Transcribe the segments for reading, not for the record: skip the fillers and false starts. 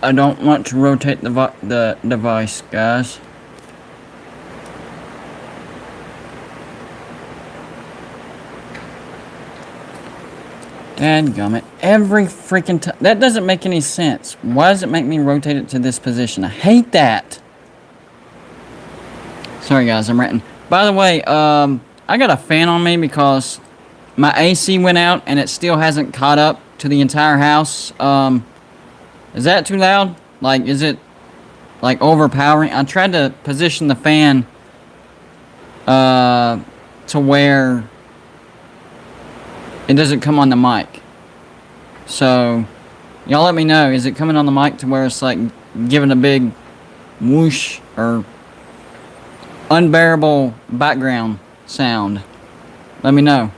I don't want to rotate the device, guys. Dadgummit. Every freaking time. That doesn't make any sense. Why does it make me rotate it to this position? I hate that. Sorry, guys. I'm ranting. By the way, I got a fan on me because my AC went out and it still hasn't caught up to the entire house. Is that too loud? Like, is it, like, overpowering? I tried to position the fan, to where it doesn't come on the mic. So, y'all let me know. Is it coming on the mic to where it's, like, giving a big whoosh or unbearable background sound? Let me know.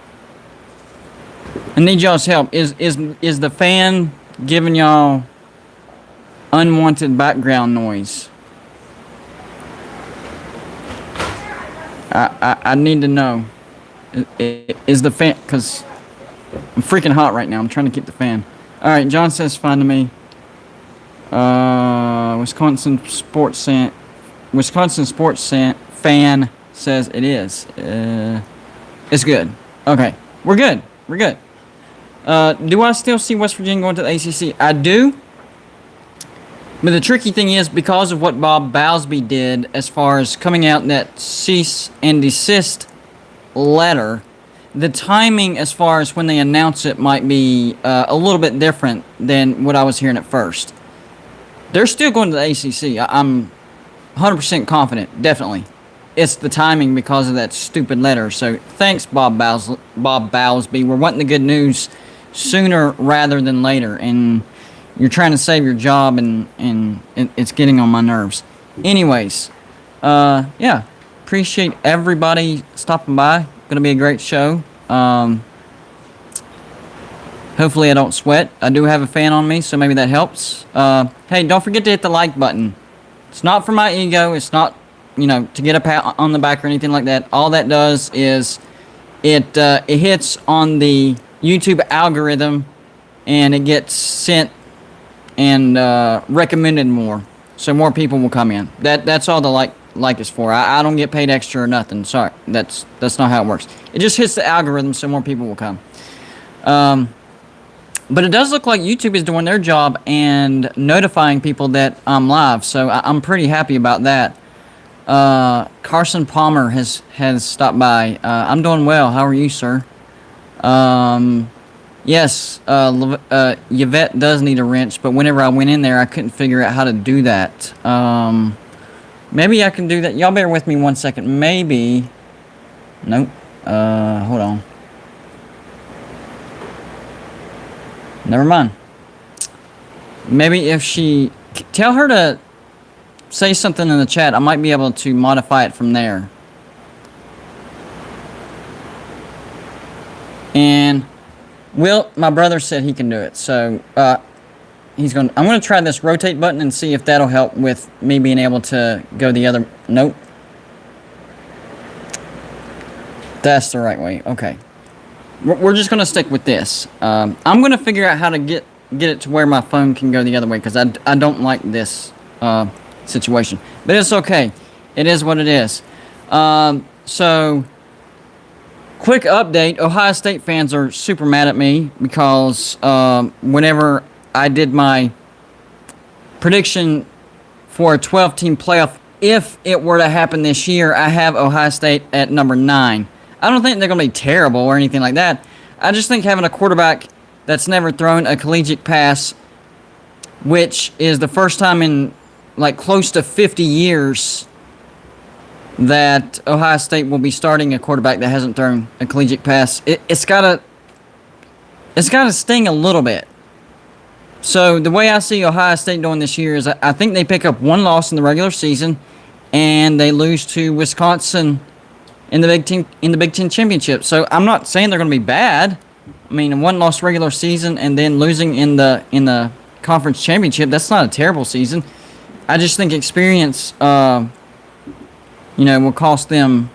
I need y'all's help. Is the fan giving y'all unwanted background noise? I need to know. Is the fan, because I'm freaking hot right now. I'm trying to keep the fan. Alright, John says fine to me. Wisconsin Sports fan says it is. It's good. Okay. We're good. We're good. Do I still see West Virginia going to the ACC? I do. But the tricky thing is, because of what Bob Bowsby did as far as coming out in that cease and desist letter, the timing as far as when they announce it might be a little bit different than what I was hearing at first. They're still going to the ACC. I'm 100% confident, definitely. It's the timing because of that stupid letter. So thanks, Bob Bowsby. We're wanting the good news sooner rather than later, and you're trying to save your job, and it's getting on my nerves. Anyways, yeah, appreciate everybody stopping by. Gonna be a great show. Hopefully I don't sweat. I do have a fan on me, so maybe that helps. Hey, don't forget to hit the like button. It's not for my ego. It's not, you know, to get a pat on the back or anything like that. All that does is it hits on the YouTube algorithm, and it gets sent and recommended more, so more people will come in. That's all the like is for. I don't get paid extra or nothing. Sorry, that's not how it works. It just hits the algorithm, so more people will come. But it does look like YouTube is doing their job and notifying people that I'm live, so I'm pretty happy about that. Carson Palmer has stopped by. I'm doing well. How are you, sir? Yes, Yvette does need a wrench, but whenever I went in there, I couldn't figure out how to do that. Maybe I can do that. Y'all bear with me 1 second. Maybe. Nope. Hold on. Never mind. Maybe if she... Tell her to say something in the chat. I might be able to modify it from there. And Will, my brother, said he can do it. So, I'm going to try this rotate button and see if that'll help with me being able to go the other... Nope. That's the right way. Okay. We're just going to stick with this. I'm going to figure out how to get it to where my phone can go the other way, because I don't like this situation. But it's okay. It is what it is. So, quick update. Ohio State fans are super mad at me because whenever I did my prediction for a 12-team playoff, if it were to happen this year, I have Ohio State at number 9. I don't think they're going to be terrible or anything like that. I just think having a quarterback that's never thrown a collegiate pass, which is the first time in like close to 50 years that Ohio State will be starting a quarterback that hasn't thrown a collegiate pass. It's gotta sting a little bit. So the way I see Ohio State doing this year is I think they pick up one loss in the regular season, and they lose to Wisconsin in the Big Ten championship. So I'm not saying they're going to be bad. I mean, one loss regular season and then losing in the conference championship, that's not a terrible season. I just think experience, will cost them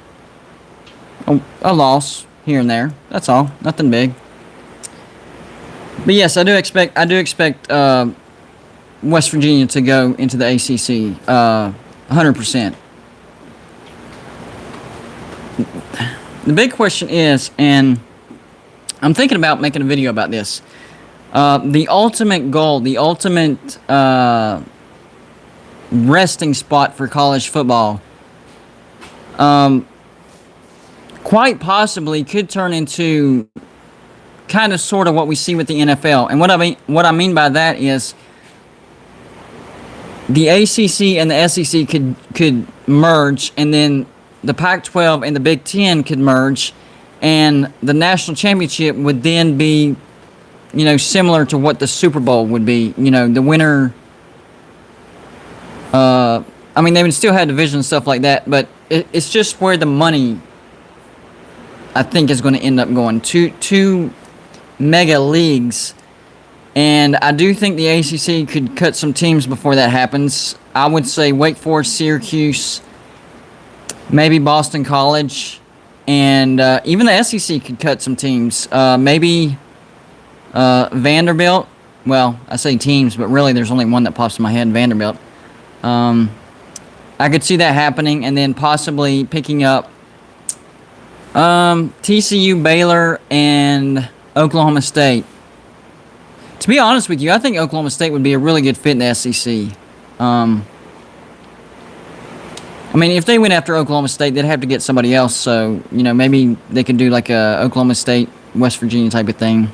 a loss here and there. That's all. Nothing big. But yes, I do expect West Virginia to go into the ACC, 100%. The big question is, and I'm thinking about making a video about this, the ultimate goal, the ultimate resting spot for college football, quite possibly could turn into kind of sort of what we see with the NFL. And what I mean by that is the ACC and the SEC could merge, and then the Pac-12 and the Big Ten could merge, and the national championship would then be, similar to what the Super Bowl would be. The winner. They would still have division and stuff like that, but it's just where the money, I think, is going to end up going. Two mega leagues, and I do think the ACC could cut some teams before that happens. I would say Wake Forest, Syracuse, maybe Boston College, and even the SEC could cut some teams. Maybe Vanderbilt. Well, I say teams, but really there's only one that pops in my head, Vanderbilt. I could see that happening, and then possibly picking up TCU, Baylor, and Oklahoma State. To be honest with you, I think Oklahoma State would be a really good fit in the SEC. If they went after Oklahoma State, they'd have to get somebody else. So, maybe they could do like a Oklahoma State, West Virginia type of thing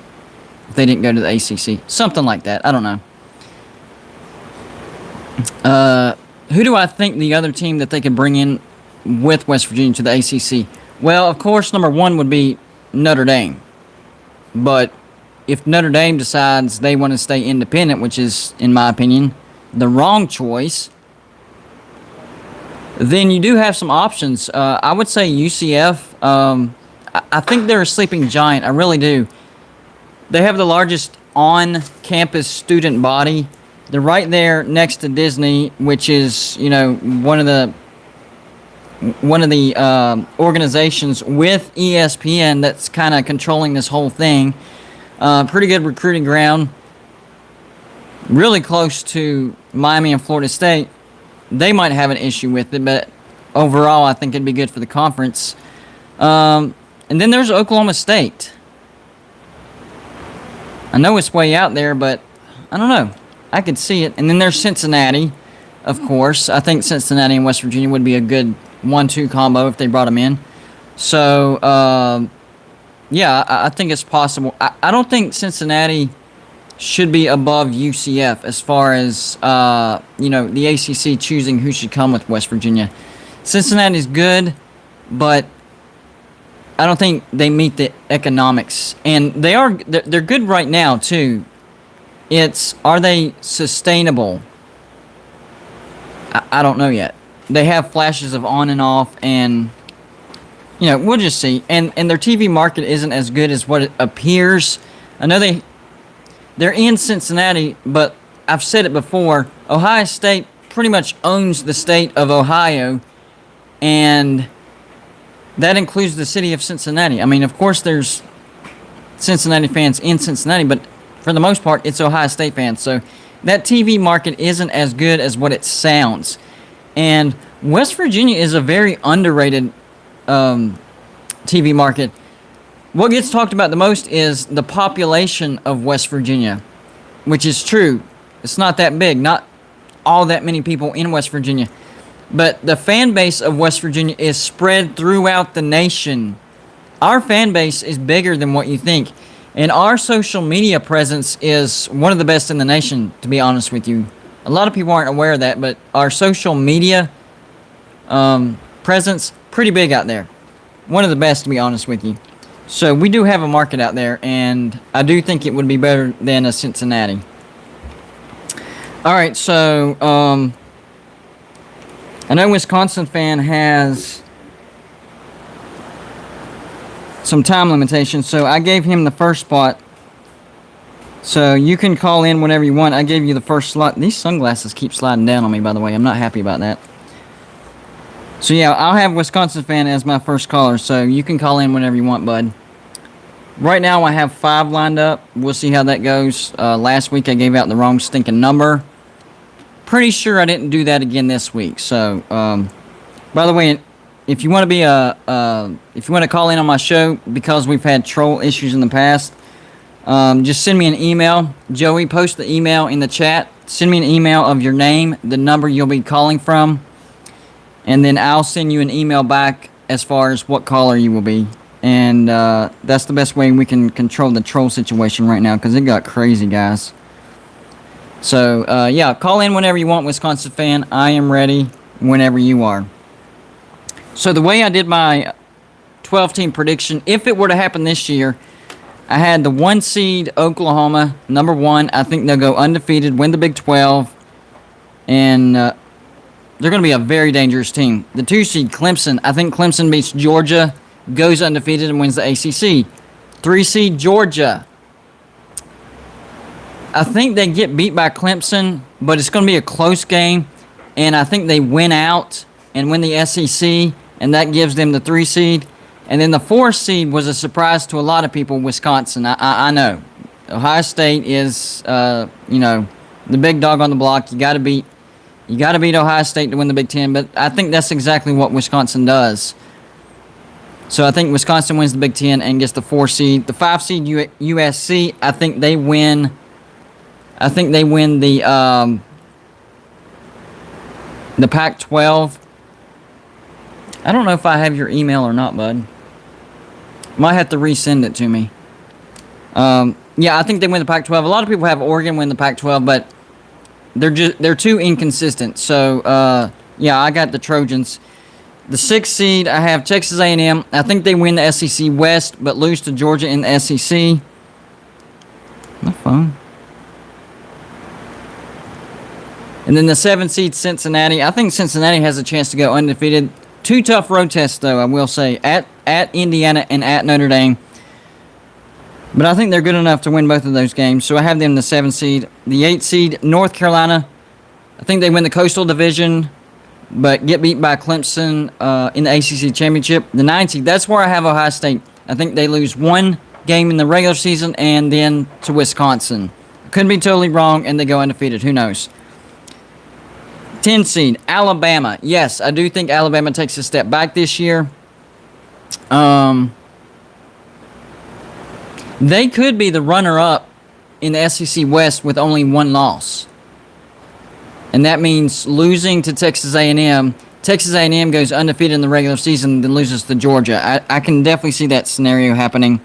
if they didn't go to the ACC. Something like that. I don't know. Who do I think the other team that they could bring in with West Virginia to the ACC? Well, of course, number one would be Notre Dame. But if Notre Dame decides they want to stay independent, which is, in my opinion, the wrong choice, then you do have some options. I would say UCF. I think they're a sleeping giant. I really do. They have the largest on-campus student body. They're right there next to Disney, which is, one of the organizations with ESPN that's kind of controlling this whole thing. Pretty good recruiting ground. Really close to Miami and Florida State. They might have an issue with it, but overall, I think it'd be good for the conference. And then there's Oklahoma State. I know it's way out there, but I don't know. I could see it. And then there's Cincinnati, of course. I think Cincinnati and West Virginia would be a good 1-2 combo if they brought them in. So, I think it's possible. I don't think Cincinnati should be above UCF as far as, the ACC choosing who should come with West Virginia. Cincinnati's good, but I don't think they meet the economics. And they're good right now, too. Are they sustainable? I don't know yet. They have flashes of on and off, and, we'll just see. And their TV market isn't as good as what it appears. I know they're in Cincinnati, but I've said it before, Ohio State pretty much owns the state of Ohio, and that includes the city of Cincinnati. Of course, there's Cincinnati fans in Cincinnati, but for the most part, it's Ohio State fans. So that TV market isn't as good as what it sounds. And West Virginia is a very underrated TV market. What gets talked about the most is the population of West Virginia, which is true. It's not that big, not all that many people in West Virginia. But the fan base of West Virginia is spread throughout the nation. Our fan base is bigger than what you think. And our social media presence is one of the best in the nation, to be honest with you. A lot of people aren't aware of that, but our social media presence, pretty big out there. One of the best, to be honest with you. So we do have a market out there, and I do think it would be better than a Cincinnati. All right, so I know Wisconsin fan has some time limitations, so I gave him the first spot. So you can call in whenever you want. I gave you the first slot. These sunglasses keep sliding down on me, by the way. I'm not happy about that. So yeah, I'll have Wisconsin fan as my first caller, so you can call in whenever you want, bud. Right now I have 5 lined up. We'll see how that goes. Last week I gave out the wrong stinking number. pretty sure I didn't do that again this week. So, by the way, if you want to be if you want to call in on my show because we've had troll issues in the past, just send me an email. Joey, post the email in the chat. Send me an email of your name, the number you'll be calling from, and then I'll send you an email back as far as what caller you will be. And that's the best way we can control the troll situation right now because it got crazy, guys. So, yeah, call in whenever you want, Wisconsin fan. I am ready whenever you are. So, the way I did my 12-team prediction, if it were to happen this year, I had the 1 seed Oklahoma, number 1. I think they'll go undefeated, win the Big 12, and they're going to be a very dangerous team. The 2 seed Clemson, I think Clemson beats Georgia, goes undefeated, and wins the ACC. 3 seed Georgia, I think they get beat by Clemson, but it's going to be a close game, and I think they win out and win the SEC, and that gives them the 3 seed. And then the 4 seed was a surprise to a lot of people, Wisconsin. I know. Ohio State is, you know, the big dog on the block. You got to beat Ohio State to win the Big Ten, but I think that's exactly what Wisconsin does. So I think Wisconsin wins the Big Ten and gets the 4 seed. The 5 seed USC, I think they win. I think they win the Pac-12. I don't know if I have your email or not, bud. Might have to resend it to me. Yeah, I think they win the Pac-12. A lot of people have Oregon win the Pac-12, but they're too inconsistent. So yeah, I got the Trojans. The 6th seed, I have Texas A&M. I think they win the SEC West, but lose to Georgia in the SEC. My phone. And then the 7th seed, Cincinnati. I think Cincinnati has a chance to go undefeated. 2 tough road tests, though, I will say, at Indiana and at Notre Dame. But I think they're good enough to win both of those games. So I have them the 7th seed. The 8th seed, North Carolina. I think they win the Coastal Division, but get beat by Clemson in the ACC Championship. The 9th seed, that's where I have Ohio State. I think they lose 1 game in the regular season and then to Wisconsin. Could be totally wrong, and they go undefeated. Who knows? 10 seed, Alabama. Yes, I do think Alabama takes a step back this year. They could be the runner-up in the SEC West with only 1 loss. And that means losing to Texas A&M. Texas A&M goes undefeated in the regular season, then loses to Georgia. I can definitely see that scenario happening.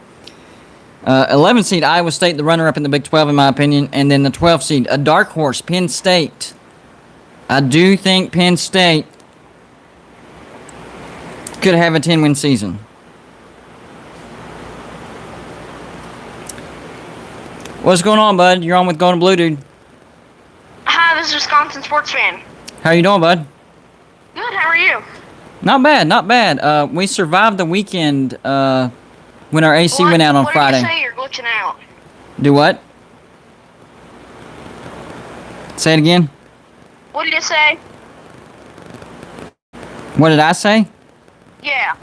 11th seed, Iowa State, the runner-up in the Big 12, in my opinion. And then the 12th seed, a dark horse, Penn State. I do think Penn State could have a 10-win season. What's going on, bud? You're on with Golden Blue, dude. Hi, this is Wisconsin Sports Fan. How you doing, bud? Good, how are you? Not bad, not bad. We survived the weekend when our AC went out on Friday. What did you say? You're glitching out. Do what? Say it again. What did you say? What did I say? Yeah.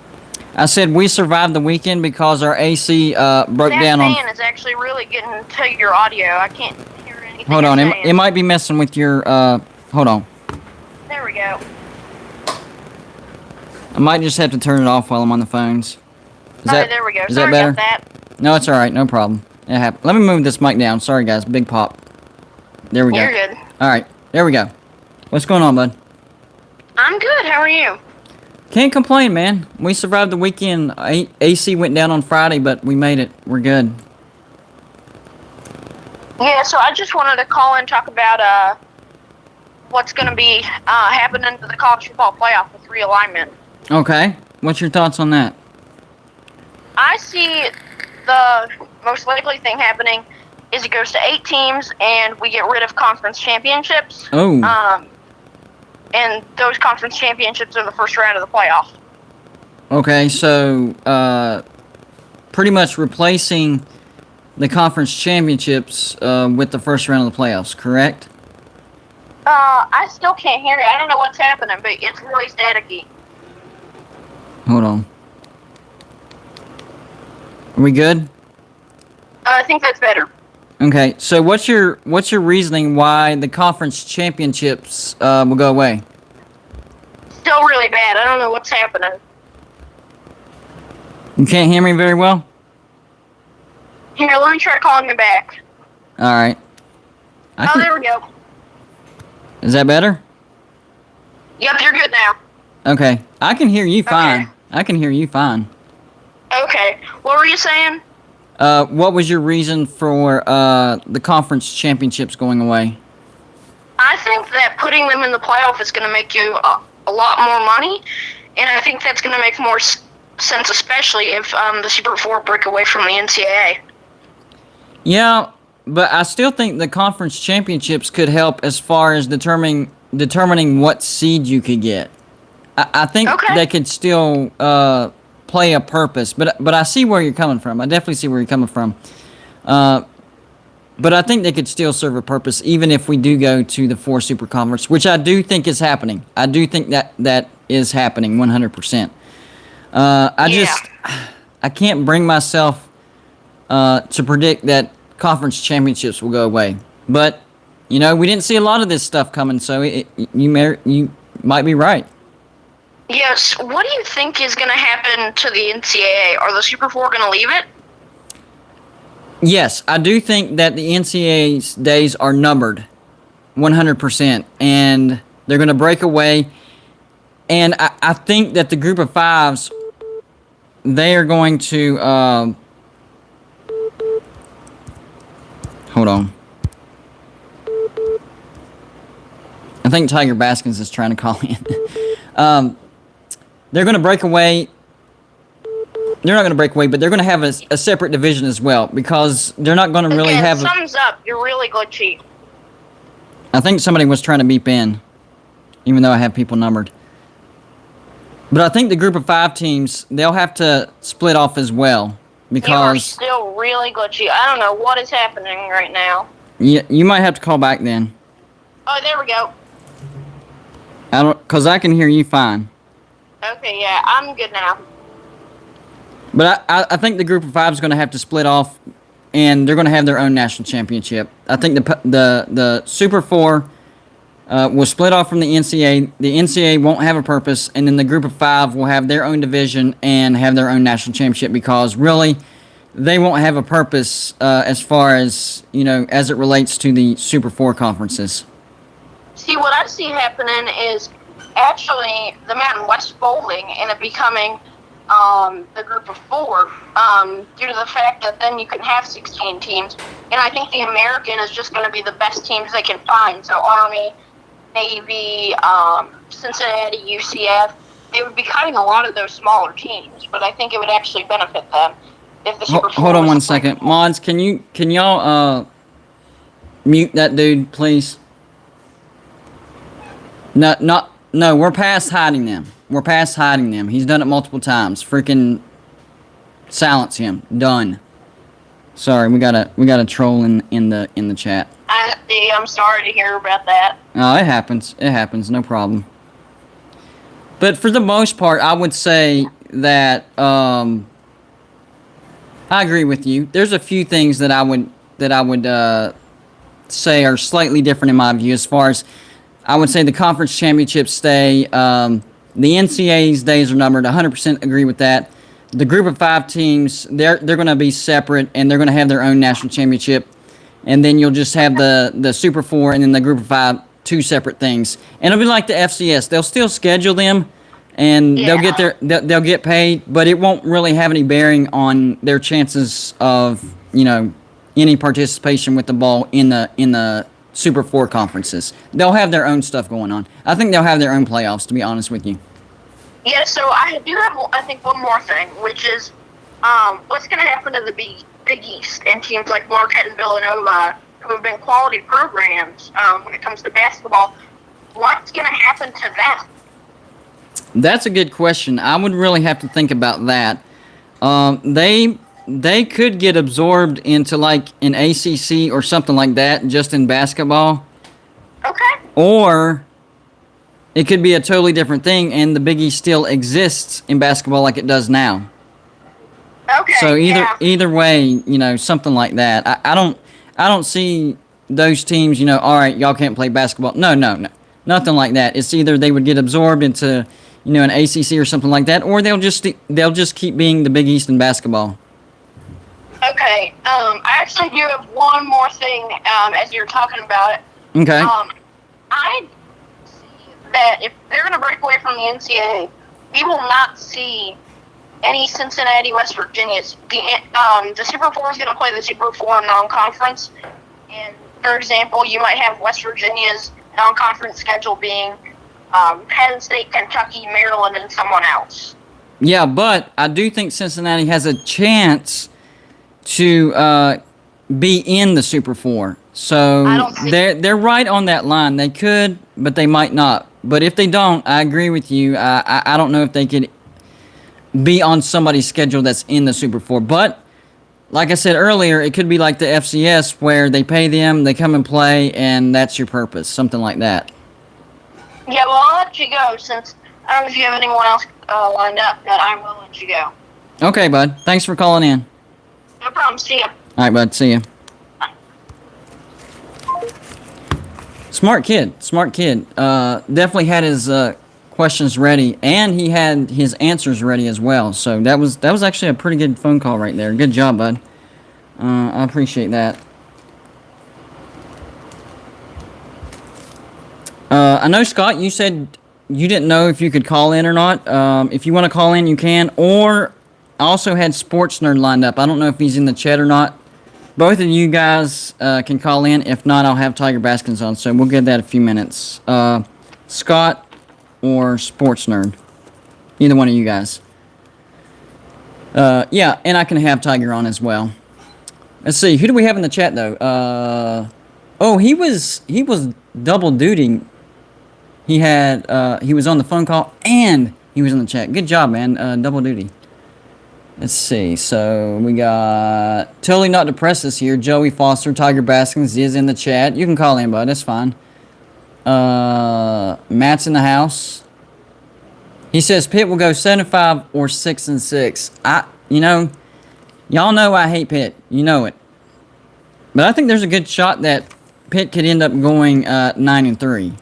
I said we survived the weekend because our AC broke down on... That fan is actually really getting to your audio. I can't hear anything. Hold on, it might be messing with your... hold on. There we go. I might just have to turn it off while I'm on the phones. There we go. Is Sorry that better? about that. No, it's alright, no problem. It happened. Let me move this mic down. Sorry, guys. Big pop. There we go. You're good. Alright, there we go. What's going on, bud? I'm good. How are you? Can't complain, man. We survived the weekend. AC went down on Friday, but we made it. We're good. Yeah, so I just wanted to call and talk about what's going to be happening to the college football playoff with realignment. Okay. What's your thoughts on that? I see the most likely thing happening is it goes to 8 teams and we get rid of conference championships. Oh. And those conference championships are the first round of the playoff. Okay, so pretty much replacing the conference championships with the first round of the playoffs, correct? I still can't hear you. I don't know what's happening, but it's really staticky. Hold on. Are we good? I think that's better. Okay, so what's your reasoning why the conference championships will go away? Still really bad. I don't know what's happening. You can't hear me very well? Here, let me try calling you back. All right. There we go. Is that better? Yep, you're good now. Okay. I can hear you fine. Okay. I can hear you fine. Okay. What were you saying? What was your reason for the conference championships going away? I think that putting them in the playoff is going to make you a lot more money, and I think that's going to make more sense, especially if the Super 4 break away from the NCAA. Yeah, but I still think the conference championships could help as far as determining what seed you could get. I think they could still play a purpose, but I see where you're coming from. I definitely see where you're coming from. But I think they could still serve a purpose, even if we do go to the 4 Super Conference, which I do think is happening. I do think that is happening 100%. I can't bring myself to predict that conference championships will go away. But, we didn't see a lot of this stuff coming, so you might be right. Yes. What do you think is going to happen to the NCAA? Are the Super 4 going to leave it? Yes, I do think that the NCAA's days are numbered 100%, and they're going to break away. And I think that the group of 5s, they are going to... hold on. I think Tiger Baskins is trying to call in. They're going to break away. They're not going to break away, but they're going to have a separate division as well, because they're not going to really have... Thumbs up. You're really glitchy. I think somebody was trying to beep in, even though I have people numbered. But I think the group of 5 teams, they'll have to split off as well, because... You are still really glitchy. I don't know what is happening right now. Yeah, you might have to call back then. Oh, there we go. Because I can hear you fine. Okay, yeah, I'm good now. But I think the group of 5 is going to have to split off, and they're going to have their own national championship. I think the Super 4 will split off from the NCAA. The NCAA won't have a purpose, and then the group of 5 will have their own division and have their own national championship, because really they won't have a purpose as far as, as it relates to the Super 4 conferences. See, what I see happening is actually the Mountain West folding and it becoming the group of 4 due to the fact that then you can have 16 teams. And I think the American is just going to be the best teams they can find. So Army, Navy, Cincinnati, UCF, they would be cutting a lot of those smaller teams. But I think it would actually benefit them if the Super 4 Hold on one second. Mods, can y'all mute that dude, please? No, we're past hiding them. We're past hiding them. He's done it multiple times. Freaking silence him. Done. Sorry, we got a troll in the chat. I'm sorry to hear about that. Oh, it happens. It happens. No problem. But for the most part, I would say that I agree with you. There's a few things that I would say are slightly different in my view. As far as I would say, the conference championships stay. The NCAA's days are numbered. 100% agree with that. The group of 5 teams, they're going to be separate, and they're going to have their own national championship. And then you'll just have the Super 4 and then the group of 5, 2 separate things. And it'll be like the FCS. They'll still schedule them, and they'll get paid, but it won't really have any bearing on their chances of any participation with the ball in the Super 4 conferences. They'll have their own stuff going on. I think they'll have their own playoffs, to be honest with you. Yeah, so I do have, I think, one more thing, which is what's going to happen to the Big East and teams like Marquette and Villanova, who have been quality programs when it comes to basketball. What's going to happen to them? That's a good question. I would really have to think about that. They could get absorbed into like an ACC or something like that, just in basketball. Okay. Or it could be a totally different thing, and the Big East still exists in basketball like it does now. Okay. So either way, something like that. I don't see those teams, all right, y'all can't play basketball. No, no, no. Nothing like that. It's either they would get absorbed into, an ACC or something like that, or they'll just keep being the Big East in basketball. Okay. I actually do have one more thing as you're talking about it. Okay. I see that if they're going to break away from the NCAA, we will not see any Cincinnati, West Virginias. The Super 4 is going to play the Super 4 non-conference. And, for example, you might have West Virginia's non-conference schedule being Penn State, Kentucky, Maryland, and someone else. Yeah, but I do think Cincinnati has a chance to be in the Super 4. So they're right on that line. They could, but they might not. But if they don't, I agree with you. I don't know if they could be on somebody's schedule that's in the Super 4. But like I said earlier, it could be like the FCS where they pay them, they come and play, and that's your purpose, something like that. Yeah, well, I'll let you go since I don't know if you have anyone else lined up, but I will let you go. Okay, bud. Thanks for calling in. No problem. See ya. All right, bud. See ya. Smart kid. Definitely had his questions ready, and he had his answers ready as well. So that was actually a pretty good phone call right there. Good job, bud. I appreciate that. I know, Scott, you said you didn't know if you could call in or not. If you want to call in, you can. Or I also had Sports Nerd lined up. I don't know if he's in the chat or not. Both of you guys can call in. If not, I'll have Tiger Baskins on. So we'll give that a few minutes. Scott or Sports Nerd. Either one of you guys. Yeah, and I can have Tiger on as well. Let's see. Who do we have in the chat, though? Oh, he was double duty. He was on the phone call and he was in the chat. Good job, man. Double duty. Let's see. So we got Totally Not Depressed this here. Joey Foster, Tiger Baskins is in the chat. You can call in, bud. That's fine. Matt's in the house. He says Pitt will go 7-5 or 6-6. Y'all know I hate Pitt. You know it. But I think there's a good shot that Pitt could end up going 9-3.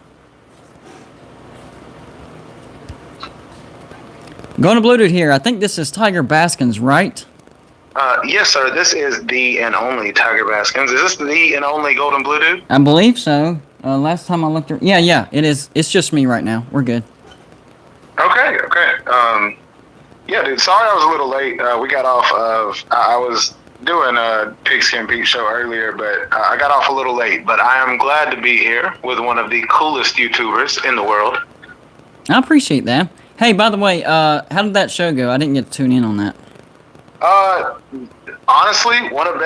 Going to Blue Dude here. I think this is Tiger Baskins, right? Yes, sir. This is the and only Tiger Baskins. Is this the and only Golden Blue Dude? I believe so. Last time I looked, yeah, it is. It's just me right now. We're good. Okay. Yeah, dude. Sorry I was a little late. We got off of. I was doing a Pigskin Pete show earlier, but I got off a little late. But I am glad to be here with one of the coolest YouTubers in the world. I appreciate that. Hey, by the way, how did that show go? I didn't get to tune in on that. Honestly, one of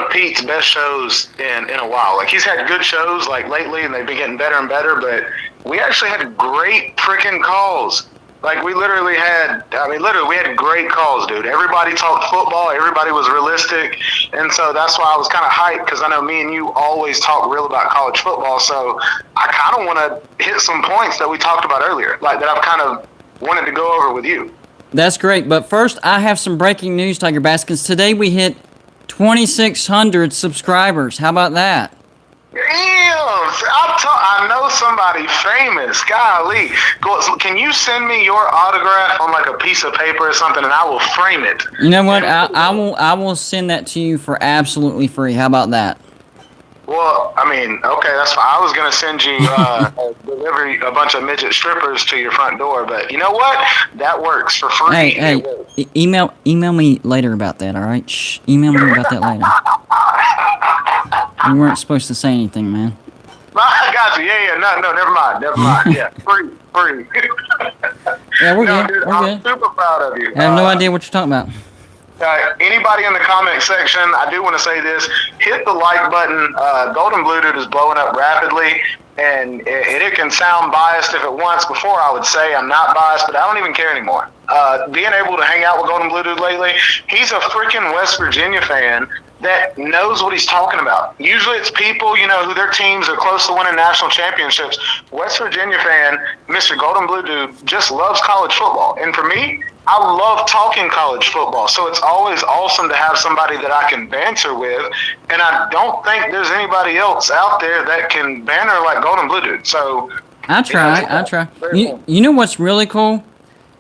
Pete's best shows in a while. Like, he's had good shows like lately, and they've been getting better and better. But we actually had great freaking calls. Like, we had great calls, dude. Everybody talked football. Everybody was realistic. And so that's why I was kind of hyped, because I know me and you always talk real about college football. So I kind of want to hit some points that we talked about earlier, like that I've kind of wanted to go over with you. That's great. But first, I have some breaking news, Tiger Baskins. Today we hit 2,600 subscribers. How about that? Damn, I know somebody famous. Golly. Can you send me your autograph on like a piece of paper or something, and I will frame it? You know what? I will send that to you for absolutely free. How about that? Well, I mean, okay, that's fine. I was going to send you deliver a bunch of midget strippers to your front door, but you know what? That works for free. Hey, email me later about that, all right? Shh, email me about that later. You weren't supposed to say anything, man. I got you. Yeah. No, never mind. Yeah, free. Yeah, we're good. Dude, I'm super proud of you. I have no idea what you're talking about. Anybody in the comment section, I do want to say this. Hit the like button. Golden Blue Dude is blowing up rapidly, and it can sound biased if it wants. Before, I would say I'm not biased, but I don't even care anymore. Being able to hang out with Golden Blue Dude lately, he's a freaking West Virginia fan that knows what he's talking about. Usually it's people, who their teams are close to winning national championships. West Virginia fan, Mr. Golden Blue Dude, just loves college football. And for me, I love talking college football, so it's always awesome to have somebody that I can banter with, and I don't think there's anybody else out there that can banter like Golden Blue Dude. So I try. You know what's really cool?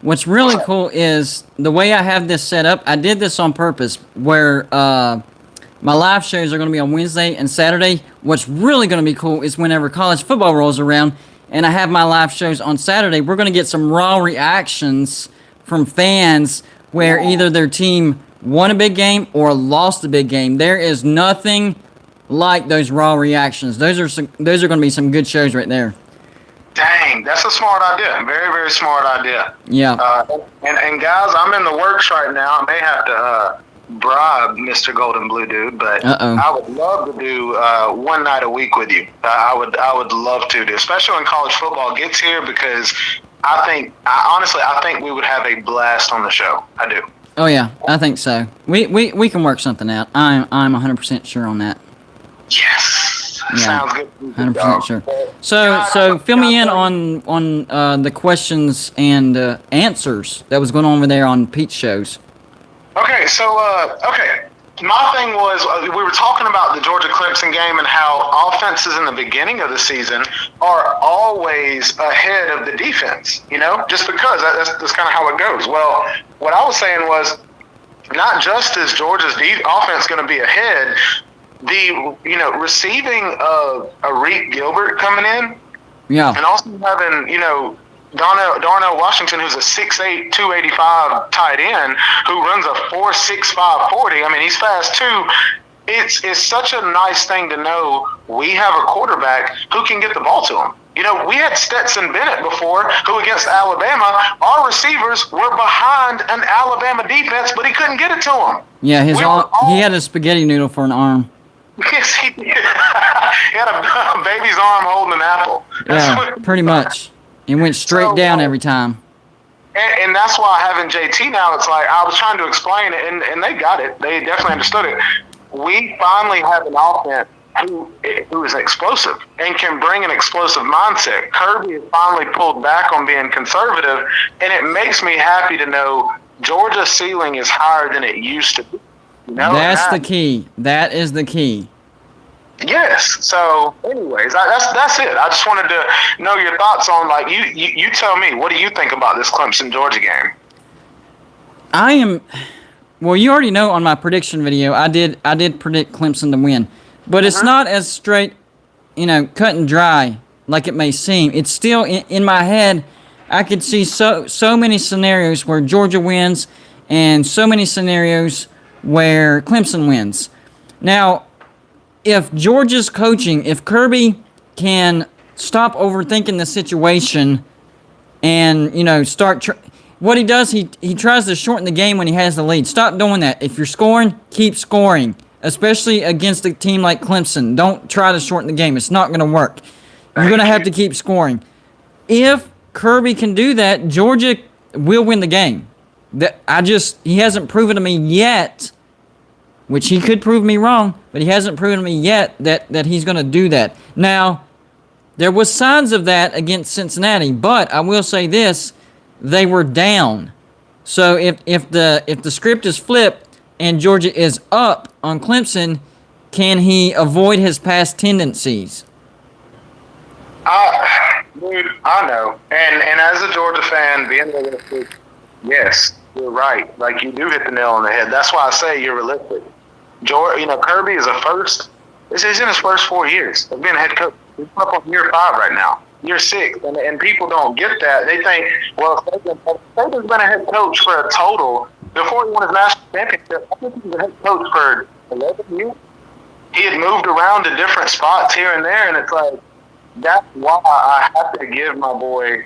What's really cool is the way I have this set up. I did this on purpose, where my live shows are going to be on Wednesday and Saturday. What's really going to be cool is whenever college football rolls around, and I have my live shows on Saturday, we're going to get some raw reactions from fans where either their team won a big game or lost a big game. There is nothing like those raw reactions. Those are going to be some good shows right there. Dang, that's a smart idea. Very, very smart idea. Yeah. And guys, I'm in the works right now. I may have to bribe Mr. Golden Blue Dude, but I would love to do one night a week with you. I would love to do, especially when college football gets here, because I think we would have a blast on the show. I do. Oh yeah, I think so. We can work something out. I'm 100% sure on that. Yes. Yeah, sounds good. 100% sure. So fill me in on the questions and answers that was going on over there on Pete's shows. Okay, so my thing was, we were talking about the Georgia-Clemson game and how offenses in the beginning of the season are always ahead of the defense, just because that's kind of how it goes. Well, what I was saying was, not just is Georgia's offense going to be ahead, the receiving of Arik Gilbert coming in, yeah, and also having Darnell Washington, who's a 6'8", 285 tight end, who runs a 4.65 40. I mean, he's fast too. It's such a nice thing to know we have a quarterback who can get the ball to him. We had Stetson Bennett before, who against Alabama, our receivers were behind an Alabama defense, but he couldn't get it to him. Yeah, he had a spaghetti noodle for an arm. Yes, he did. He had a baby's arm holding an apple. Yeah, pretty much. It went straight down every time. And that's why having JT now, it's like, I was trying to explain it, and they got it. They definitely understood it. We finally have an offense who is explosive and can bring an explosive mindset. Kirby has finally pulled back on being conservative, and it makes me happy to know Georgia's ceiling is higher than it used to be. That's the key. That is the key. Yes. So, anyways, that's it. I just wanted to know your thoughts on, like, you tell me, what do you think about this Clemson Georgia game? Well, you already know on my prediction video, I did predict Clemson to win, but it's not as straight, cut and dry like it may seem. It's still in my head. I could see so many scenarios where Georgia wins, and so many scenarios where Clemson wins. Now, if Georgia's coaching, if Kirby can stop overthinking the situation and, start... what he does, he tries to shorten the game when he has the lead. Stop doing that. If you're scoring, keep scoring, especially against a team like Clemson. Don't try to shorten the game. It's not going to work. You're going to have to keep scoring. If Kirby can do that, Georgia will win the game. He hasn't proven to me yet, which he could prove me wrong, but he hasn't proven to me yet that he's going to do that. Now, there was signs of that against Cincinnati, but I will say this, they were down. So if the script is flipped and Georgia is up on Clemson, can he avoid his past tendencies? Dude, I know. And as a Georgia fan, being realistic, yes, you're right. Like, you do hit the nail on the head. That's why I say you're realistic. Kirby is this is in his first 4 years of being a head coach. He's up on year 5 right now. Year 6, and people don't get that. They think, well, Saban's been a head coach for a total, before he won his national championship, I think he was a head coach for 11 years. He had moved around to different spots here and there, and it's like, that's why I have to give my boy,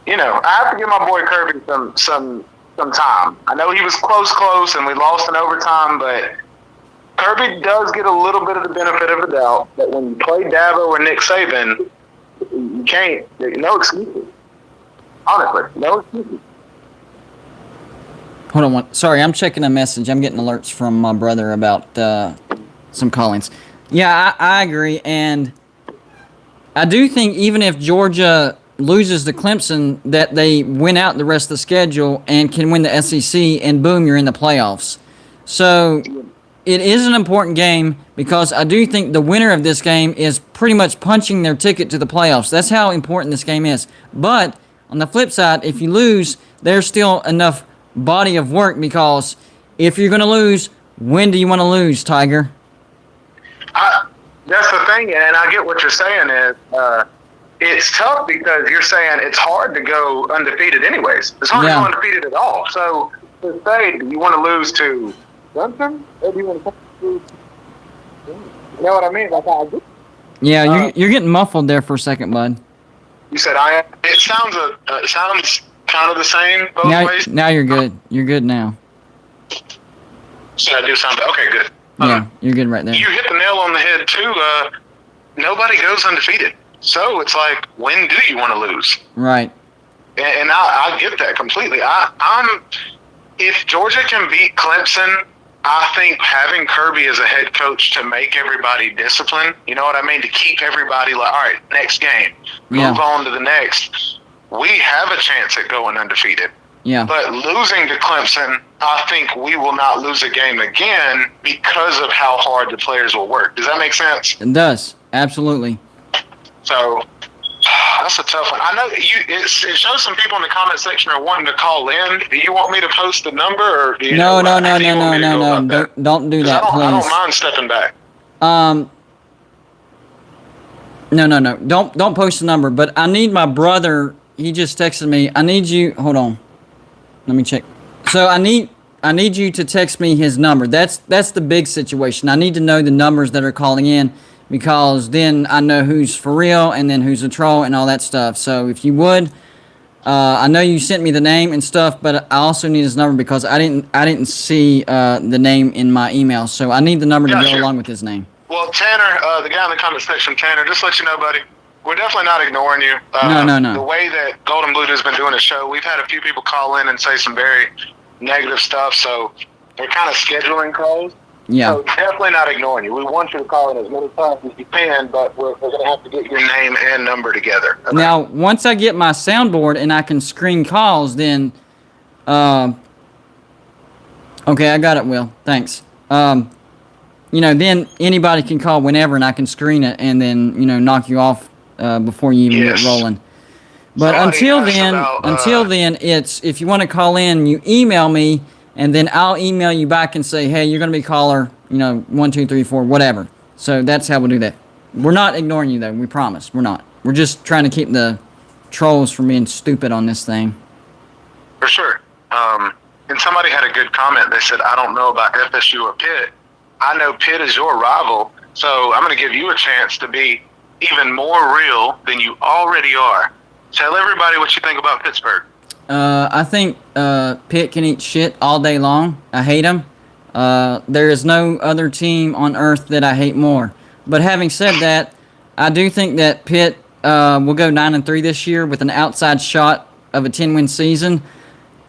Kirby some time. I know he was close, and we lost in overtime, but Kirby does get a little bit of the benefit of the doubt that when you play Dabo or Nick Saban, you can't. No excuses. Honestly, no excuses. Hold on one. Sorry, I'm checking a message. I'm getting alerts from my brother about some callings. Yeah, I agree, and I do think even if Georgia loses to Clemson, that they win out the rest of the schedule and can win the SEC, and boom, you're in the playoffs. So it is an important game because I do think the winner of this game is pretty much punching their ticket to the playoffs. That's how important this game is. But on the flip side, if you lose, there's still enough body of work, because if you're going to lose, when do you want to lose, Tiger? That's the thing, and I get what you're saying is it's tough because you're saying it's hard to go undefeated anyways. It's hard to go undefeated at all. So to say, do you want to lose to Clemson, or do you want to lose to, you know what I mean? Like, I get. Yeah, you're getting muffled there for a second, bud. You said I am. It sounds kind of the same both ways. Now you're good. You're good now. Should I do something? Okay, good. Yeah, you're good right there. You hit the nail on the head too. Nobody goes undefeated, so it's like, when do you want to lose? Right. And I get that completely. If Georgia can beat Clemson, I think having Kirby as a head coach to make everybody disciplined, you know what I mean, to keep everybody like, all right, next game, move on to the next. We have a chance at going undefeated. Yeah. But losing to Clemson, I think we will not lose a game again because of how hard the players will work. Does that make sense? It does. Absolutely. So that's a tough one. I know it shows some people in the comment section are wanting to call in. Do you want me to post the number, or do you No. Don't do that, please. I don't mind stepping back. No. Don't post the number. But I need my brother. He just texted me. I need you. Hold on. Let me check. So I need you to text me his number. That's the big situation. I need to know the numbers that are calling in, because then I know who's for real and then who's a troll and all that stuff. So if you would, I know you sent me the name and stuff, but I also need his number because I didn't see the name in my email. So I need the number to go along with his name. Well, Tanner, the guy in the comment section, Tanner, just let you know, buddy, we're definitely not ignoring you. No. The way that Golden Blue has been doing the show, we've had a few people call in and say some very negative stuff, so we're kind of scheduling calls. Yeah. So definitely not ignoring you. We want you to call in as many times as you can, but we're going to have to get your name and number together. Okay? Now, once I get my soundboard and I can screen calls, then... okay, I got it, Will. Thanks. Then anybody can call whenever, and I can screen it and then, knock you off before you even get rolling. But until then, it's, if you want to call in, you email me, and then I'll email you back and say, hey, you're going to be caller, 1, 2, 3, 4, whatever. So that's how we'll do that. We're not ignoring you, though. We promise. We're not. We're just trying to keep the trolls from being stupid on this thing. For sure. And somebody had a good comment. They said, I don't know about FSU or Pitt. I know Pitt is your rival, so I'm going to give you a chance to be even more real than you already are. Tell everybody what you think about Pittsburgh. I think Pitt can eat shit all day long. I hate them. There is no other team on earth that I hate more. But having said that, I do think that Pitt will go 9-3 this year with an outside shot of a 10-win season.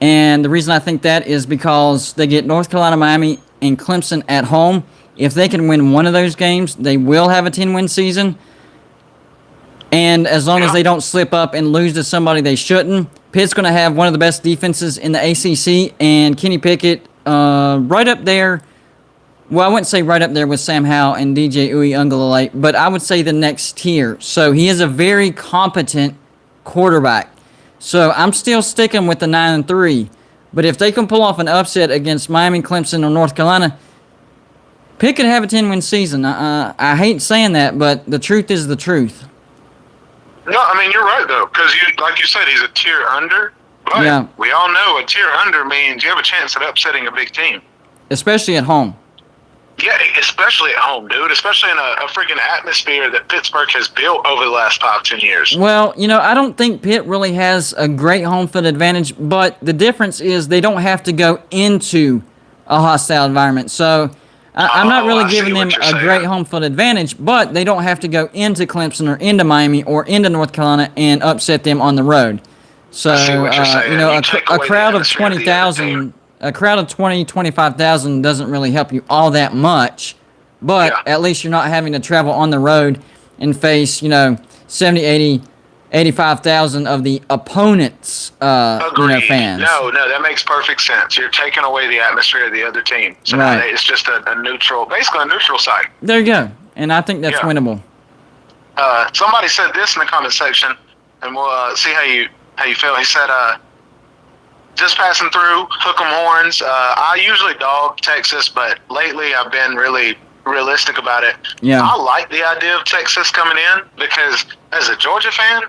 And the reason I think that is because they get North Carolina, Miami, and Clemson at home. If they can win one of those games, they will have a 10-win season. And as long as they don't slip up and lose to somebody they shouldn't, Pitt's going to have one of the best defenses in the ACC, and Kenny Pickett right up there. Well, I wouldn't say right up there with Sam Howell and DJ Uiagalelei, but I would say the next tier. So he is a very competent quarterback. So I'm still sticking with the 9-3. But if they can pull off an upset against Miami, Clemson, or North Carolina, Pitt could have a 10-win season. I hate saying that, but the truth is the truth. No, I mean, you're right, though, because like you said, he's a tier under. But we all know a tier under means you have a chance at upsetting a big team. Especially at home. Yeah, especially at home, dude. Especially in a freaking atmosphere that Pittsburgh has built over the last 5-10 years. Well, I don't think Pitt really has a great home field advantage, but the difference is they don't have to go into a hostile environment. So I'm not really giving them a great home field advantage, but they don't have to go into Clemson or into Miami or into North Carolina and upset them on the road. So, a crowd of 20,000, a crowd of 25,000 doesn't really help you all that much, but at least you're not having to travel on the road and face, 70, 80 85,000 of the opponent's fans. No, that makes perfect sense. You're taking away the atmosphere of the other team. So now it's just a neutral, basically a neutral site. There you go. And I think that's winnable. Somebody said this in the comment section, and we'll see how you feel. He said, just passing through, hook 'em horns. I usually dog Texas, but lately I've been really realistic about it. Yeah. I like the idea of Texas coming in because as a Georgia fan,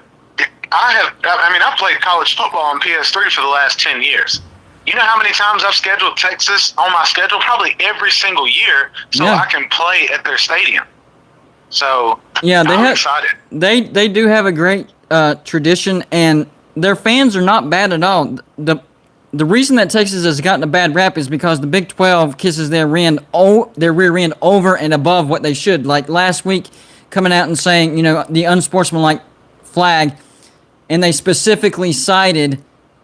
I've played college football on PS3 for the last 10 years. You know how many times I've scheduled Texas on my schedule? Probably every single year, so I can play at their stadium. So I'm excited. They do have a great tradition, and their fans are not bad at all. The reason that Texas has gotten a bad rap is because the Big 12 kisses their rear end over and above what they should. Like last week, coming out and saying, the unsportsmanlike flag, and they specifically cited,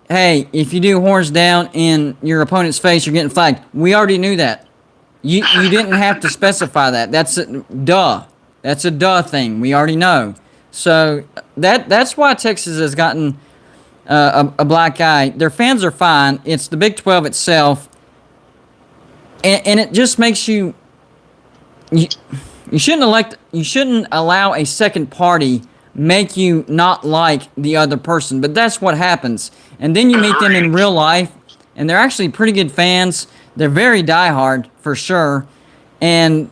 hey, if you do horns down in your opponent's face, you're getting flagged. We already knew that. You didn't have to specify that. That's a duh thing. We already know. So that's why Texas has gotten a black eye. Their fans are fine. It's the Big 12 itself, and it just makes you shouldn't allow a second party make you not like the other person. But that's what happens. And then you meet them in real life, and they're actually pretty good fans. They're very diehard for sure, and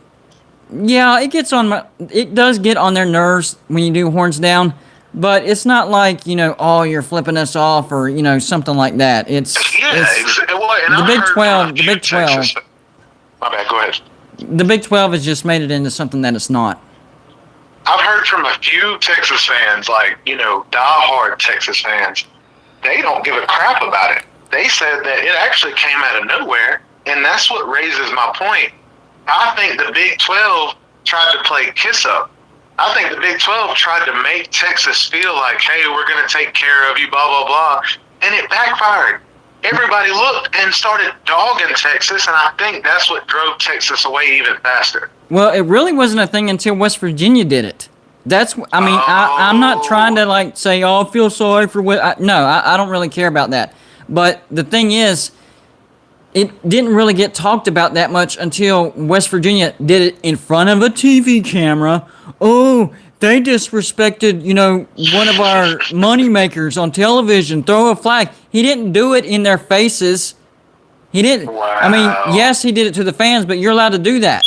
yeah, it does get on their nerves when you do horns down. But it's not like, you're flipping us off or, something like that. It's the Big 12. The Big 12. My bad, go ahead. The Big 12 has just made it into something that it's not. I've heard from a few Texas fans, diehard Texas fans, they don't give a crap about it. They said that it actually came out of nowhere, and that's what raises my point. I think the Big 12 tried to play kiss-up. I think the Big 12 tried to make Texas feel like, hey, we're going to take care of you, blah, blah, blah. And it backfired. Everybody looked and started dogging Texas, and I think that's what drove Texas away even faster. Well, it really wasn't a thing until West Virginia did it. I'm not trying to, say, I feel sorry for what... I don't really care about that. But the thing is, it didn't really get talked about that much until West Virginia did it in front of a TV camera. Oh, they disrespected, one of our moneymakers on television. Throw a flag. He didn't do it in their faces. He didn't. Wow. Yes, he did it to the fans, but you're allowed to do that.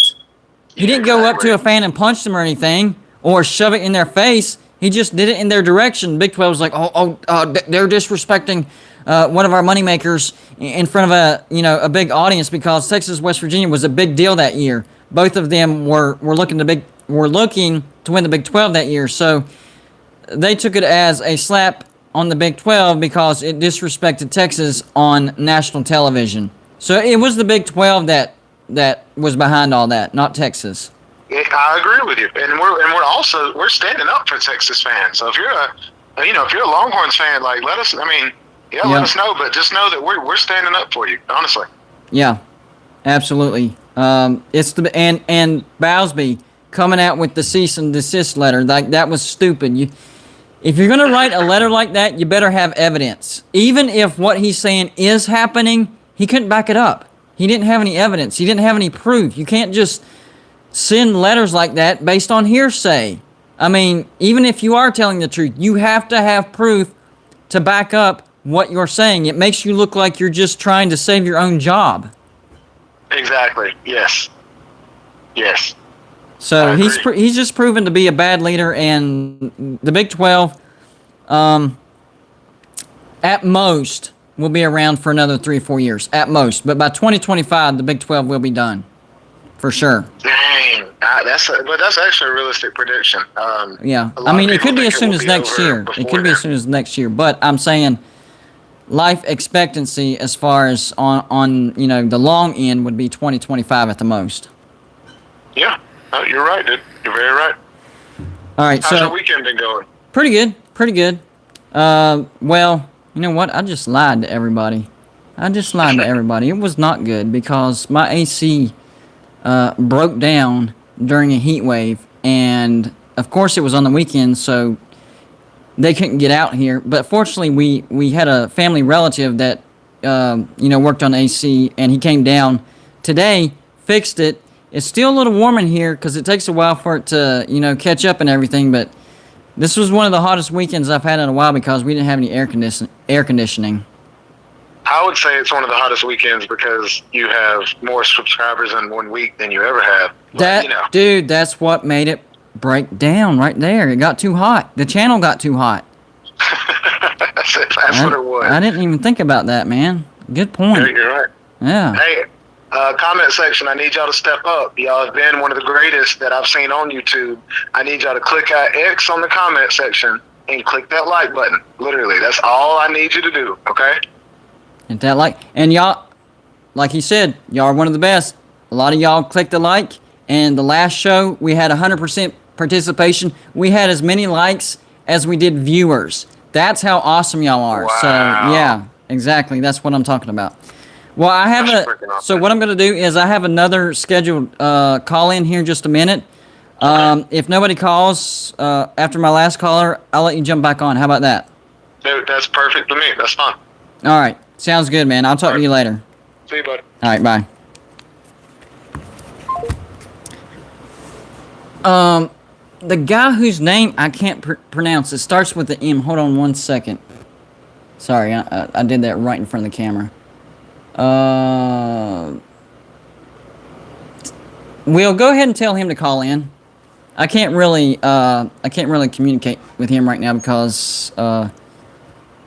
He didn't go up to a fan and punch them or anything or shove it in their face. He just did it in their direction. Big 12 was like, they're disrespecting one of our moneymakers in front of a big audience because Texas West Virginia was a big deal that year. Both of them were looking to win the Big 12 that year. So they took it as a slap on the Big 12 because it disrespected Texas on national television. So it was the Big 12 that was behind all that, not Texas. I agree with you, and we're standing up for Texas fans. So if you're a Longhorns fan, let us. Let us know, but just know that we're standing up for you, honestly. Yeah, absolutely. It's and Bowsby coming out with the cease and desist letter. That was stupid. If you're gonna write a letter like that, you better have evidence. Even if what he's saying is happening, he couldn't back it up. He didn't have any evidence. He didn't have any proof. You can't just send letters like that based on hearsay. Even if you are telling the truth, you have to have proof to back up what you're saying. It makes you look like you're just trying to save your own job. Exactly. Yes. So he's just proven to be a bad leader, and the Big 12, at most, will be around for another 3 or 4 years, at most. But by 2025, the Big 12 will be done, for sure. Dang, that's actually a realistic prediction. Yeah, it could be as soon as next year. It could be as soon as next year. But I'm saying life expectancy, as far as on the long end, would be 2025 at the most. Yeah. Oh, you're right, dude. You're very right. All right, How's your weekend been going? Pretty good. Well, you know what? I just lied to everybody. It was not good because my AC broke down during a heat wave, and of course it was on the weekend, so they couldn't get out here. But fortunately, we had a family relative that worked on AC, and he came down today, fixed it. It's still a little warm in here because it takes a while for it to catch up and everything. But this was one of the hottest weekends I've had in a while because we didn't have any air conditioning. I would say it's one of the hottest weekends because you have more subscribers in 1 week than you ever have. Dude, that's what made it break down right there. It got too hot. The channel got too hot. That's what it was. I didn't even think about that, man. Good point. You're right. Yeah. Hey, comment section, I need y'all to step up. Y'all have been one of the greatest that I've seen on YouTube. I need y'all to click that X on the comment section and click that like button. Literally, that's all I need you to do, okay? Hit that like. And y'all, like he said, y'all are one of the best. A lot of y'all clicked the like. And the last show, we had 100% participation. We had as many likes as we did viewers. That's how awesome y'all are. Wow. So, yeah, exactly. That's what I'm talking about. Well, I have so what I'm going to do is I have another scheduled call in here in just a minute. If nobody calls after my last caller, I'll let you jump back on. How about that? Dude, that's perfect for me. That's fine. All right. Sounds good, man. I'll talk to you later. See you, buddy. All right, bye. The guy whose name I can't pronounce, it starts with the M. Hold on 1 second. Sorry, I did that right in front of the camera. Will, go ahead and tell him to call in. I can't really communicate with him right now because kind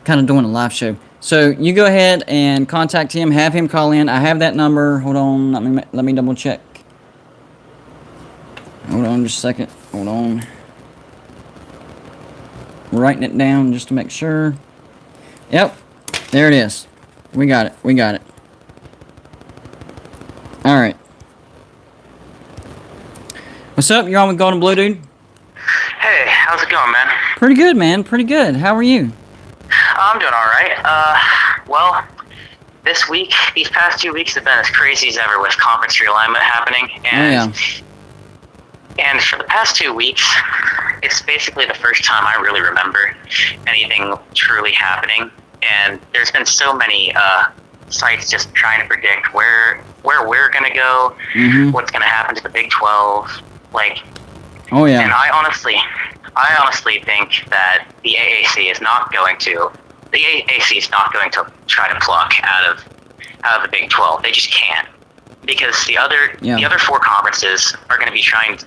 of doing a live show. So you go ahead and contact him, have him call in. I have that number. Hold on, let me double check. Hold on just a second. Hold on. I'm writing it down just to make sure. Yep, there it is. We got it. All right. What's up? You're on with Golden Blue, dude? Hey, how's it going, man? Pretty good, man. Pretty good. How are you? I'm doing all right. Well, these past 2 weeks have been as crazy as ever with conference realignment happening, and and for the past 2 weeks, it's basically the first time I really remember anything truly happening. And there's been so many sites just trying to predict where we're gonna go, what's gonna happen to the Big 12, like. Oh yeah. And I honestly think that the AAC is not going to try to pluck out of the Big 12. They just can't, because the other four conferences are going to be trying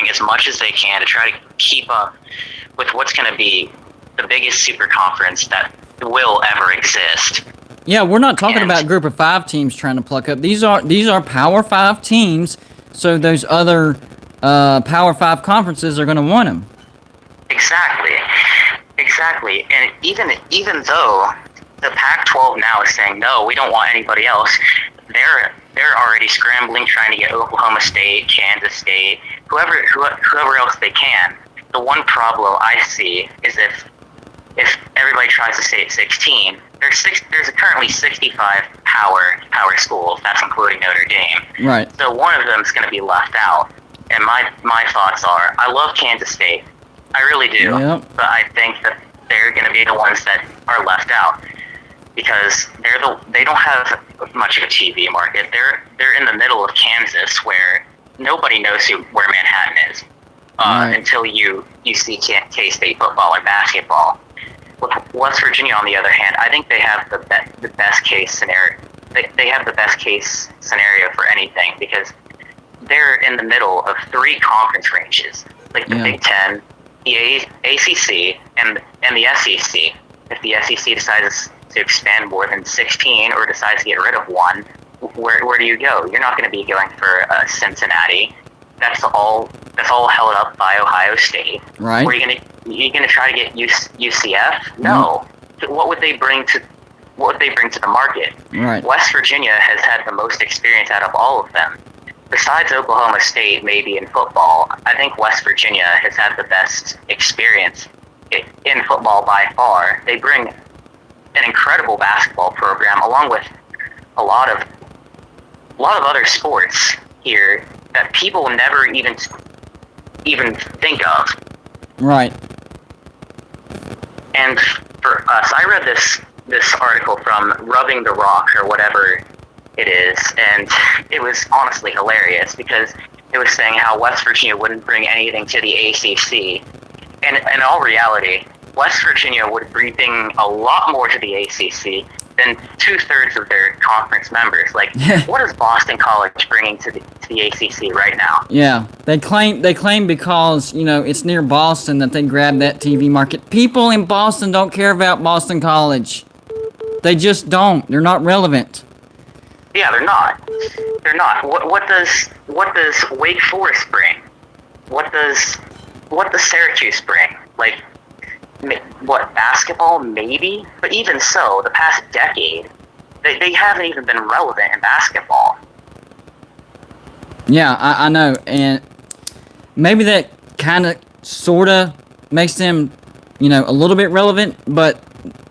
as much as they can to try to keep up with what's going to be the biggest super conference that will ever exist. Yeah, we're not talking about group of 5 teams trying to pluck up. These are Power 5 teams, so those other Power 5 conferences are going to want them. Exactly. And even though the Pac-12 now is saying no, we don't want anybody else, they're already scrambling, trying to get Oklahoma State, Kansas State, whoever else they can. The one problem I see is if everybody tries to stay at 16, there's currently 65 power schools. That's including Notre Dame. Right. So one of them is going to be left out. And my thoughts are, I love Kansas State. I really do. Yep. But I think that they're going to be the ones that are left out because they don't have much of a TV market. They're in the middle of Kansas, where nobody knows where Manhattan is until you see K-State football or basketball. With West Virginia, on the other hand, I think they have the best case scenario. They have the best case scenario for anything because they're in the middle of 3 conference ranges, like the Big Ten, the ACC, and the SEC. If the SEC decides to expand more than 16 or decides to get rid of one, where do you go? You're not going to be going for Cincinnati. That's all held up by Ohio State. Right. Were you gonna try to get UCF? No. What would they bring to the market? Right. West Virginia has had the most experience out of all of them. Besides Oklahoma State, maybe in football, I think West Virginia has had the best experience in football by far. They bring an incredible basketball program along with a lot of other sports here that people never even think of. Right. And for us, I read this article from Rubbing the Rock or whatever it is, and it was honestly hilarious because it was saying how West Virginia wouldn't bring anything to the ACC. And in all reality, West Virginia would bring a lot more to the ACC than 2/3 of their conference members. Like, what is Boston College bringing to the ACC right now? Yeah, they claim because, you know, it's near Boston that they grabbed that TV market. People in Boston don't care about Boston College. They just don't. They're not relevant. Yeah, they're not. They're not. What does Wake Forest bring? What does Syracuse bring? Like, what, basketball maybe? But even so, the past decade, they haven't even been relevant in basketball. Yeah, I know, and maybe that kind of, sort of makes them, you know, a little bit relevant, but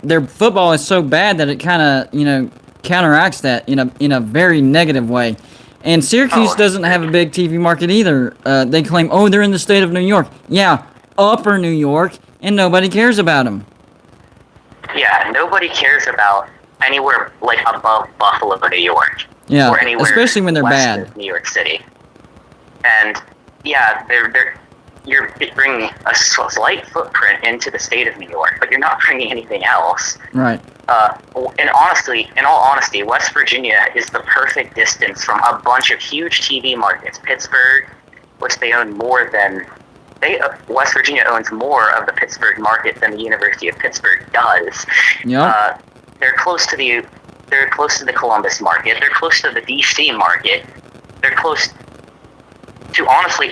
their football is so bad that it kind of, you know, counteracts that in a very negative way. And Syracuse doesn't have a big TV market either. They claim, oh, they're in the state of New York. Yeah, upper New York, and nobody cares about them. Yeah, nobody cares about anywhere like above Buffalo, New York. Yeah, or anywhere especially when they're west bad. of New York City. And yeah, you're bringing a slight footprint into the state of New York, but you're not bringing anything else. Right. And honestly, in all honesty, West Virginia is the perfect distance from a bunch of huge TV markets. Pittsburgh, which they own more than West Virginia owns more of the Pittsburgh market than the University of Pittsburgh does. Yeah. They're close to the Columbus market. They're close to the DC market. They're close to honestly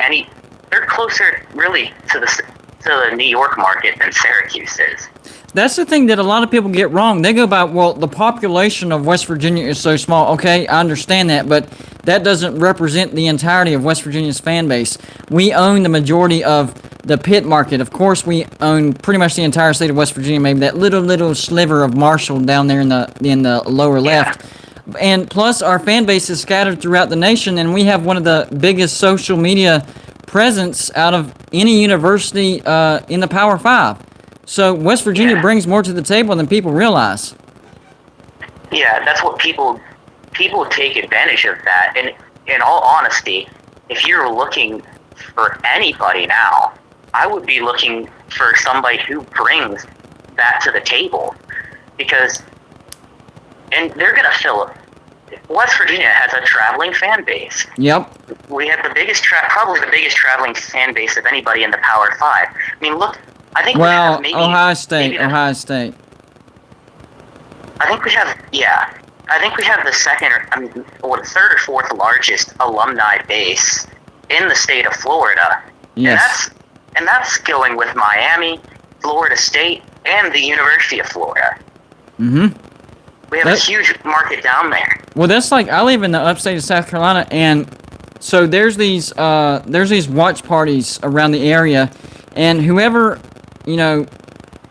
they're closer really to the New York market than Syracuse is. That's the thing that a lot of people get wrong. They go by, well, the population of West Virginia is so small. Okay, I understand that, but that doesn't represent the entirety of West Virginia's fan base. We own the majority of the Pitt market. Of course, we own pretty much the entire state of West Virginia, maybe that little sliver of Marshall down there in the lower left. And plus, our fan base is scattered throughout the nation, and we have one of the biggest social media presence out of any university in the Power 5. So West Virginia brings more to the table than people realize. Yeah, that's what people take advantage of that. And in all honesty, if you're looking for anybody now, I would be looking for somebody who brings that to the table, and they're going to fill it. West Virginia has a traveling fan base. Yep. We have the biggest, probably the biggest traveling fan base of anybody in the Power 5. I mean, look, I think we have maybe Ohio State. I think we have, I think we have the second, or the third or fourth largest alumni base in the state of Florida. Yes. And that's going with Miami, Florida State, and the University of Florida. Mm-hmm. We have a huge market down there. Well, that's like, I live in the upstate of South Carolina, and so there's these watch parties around the area, and whoever, you know,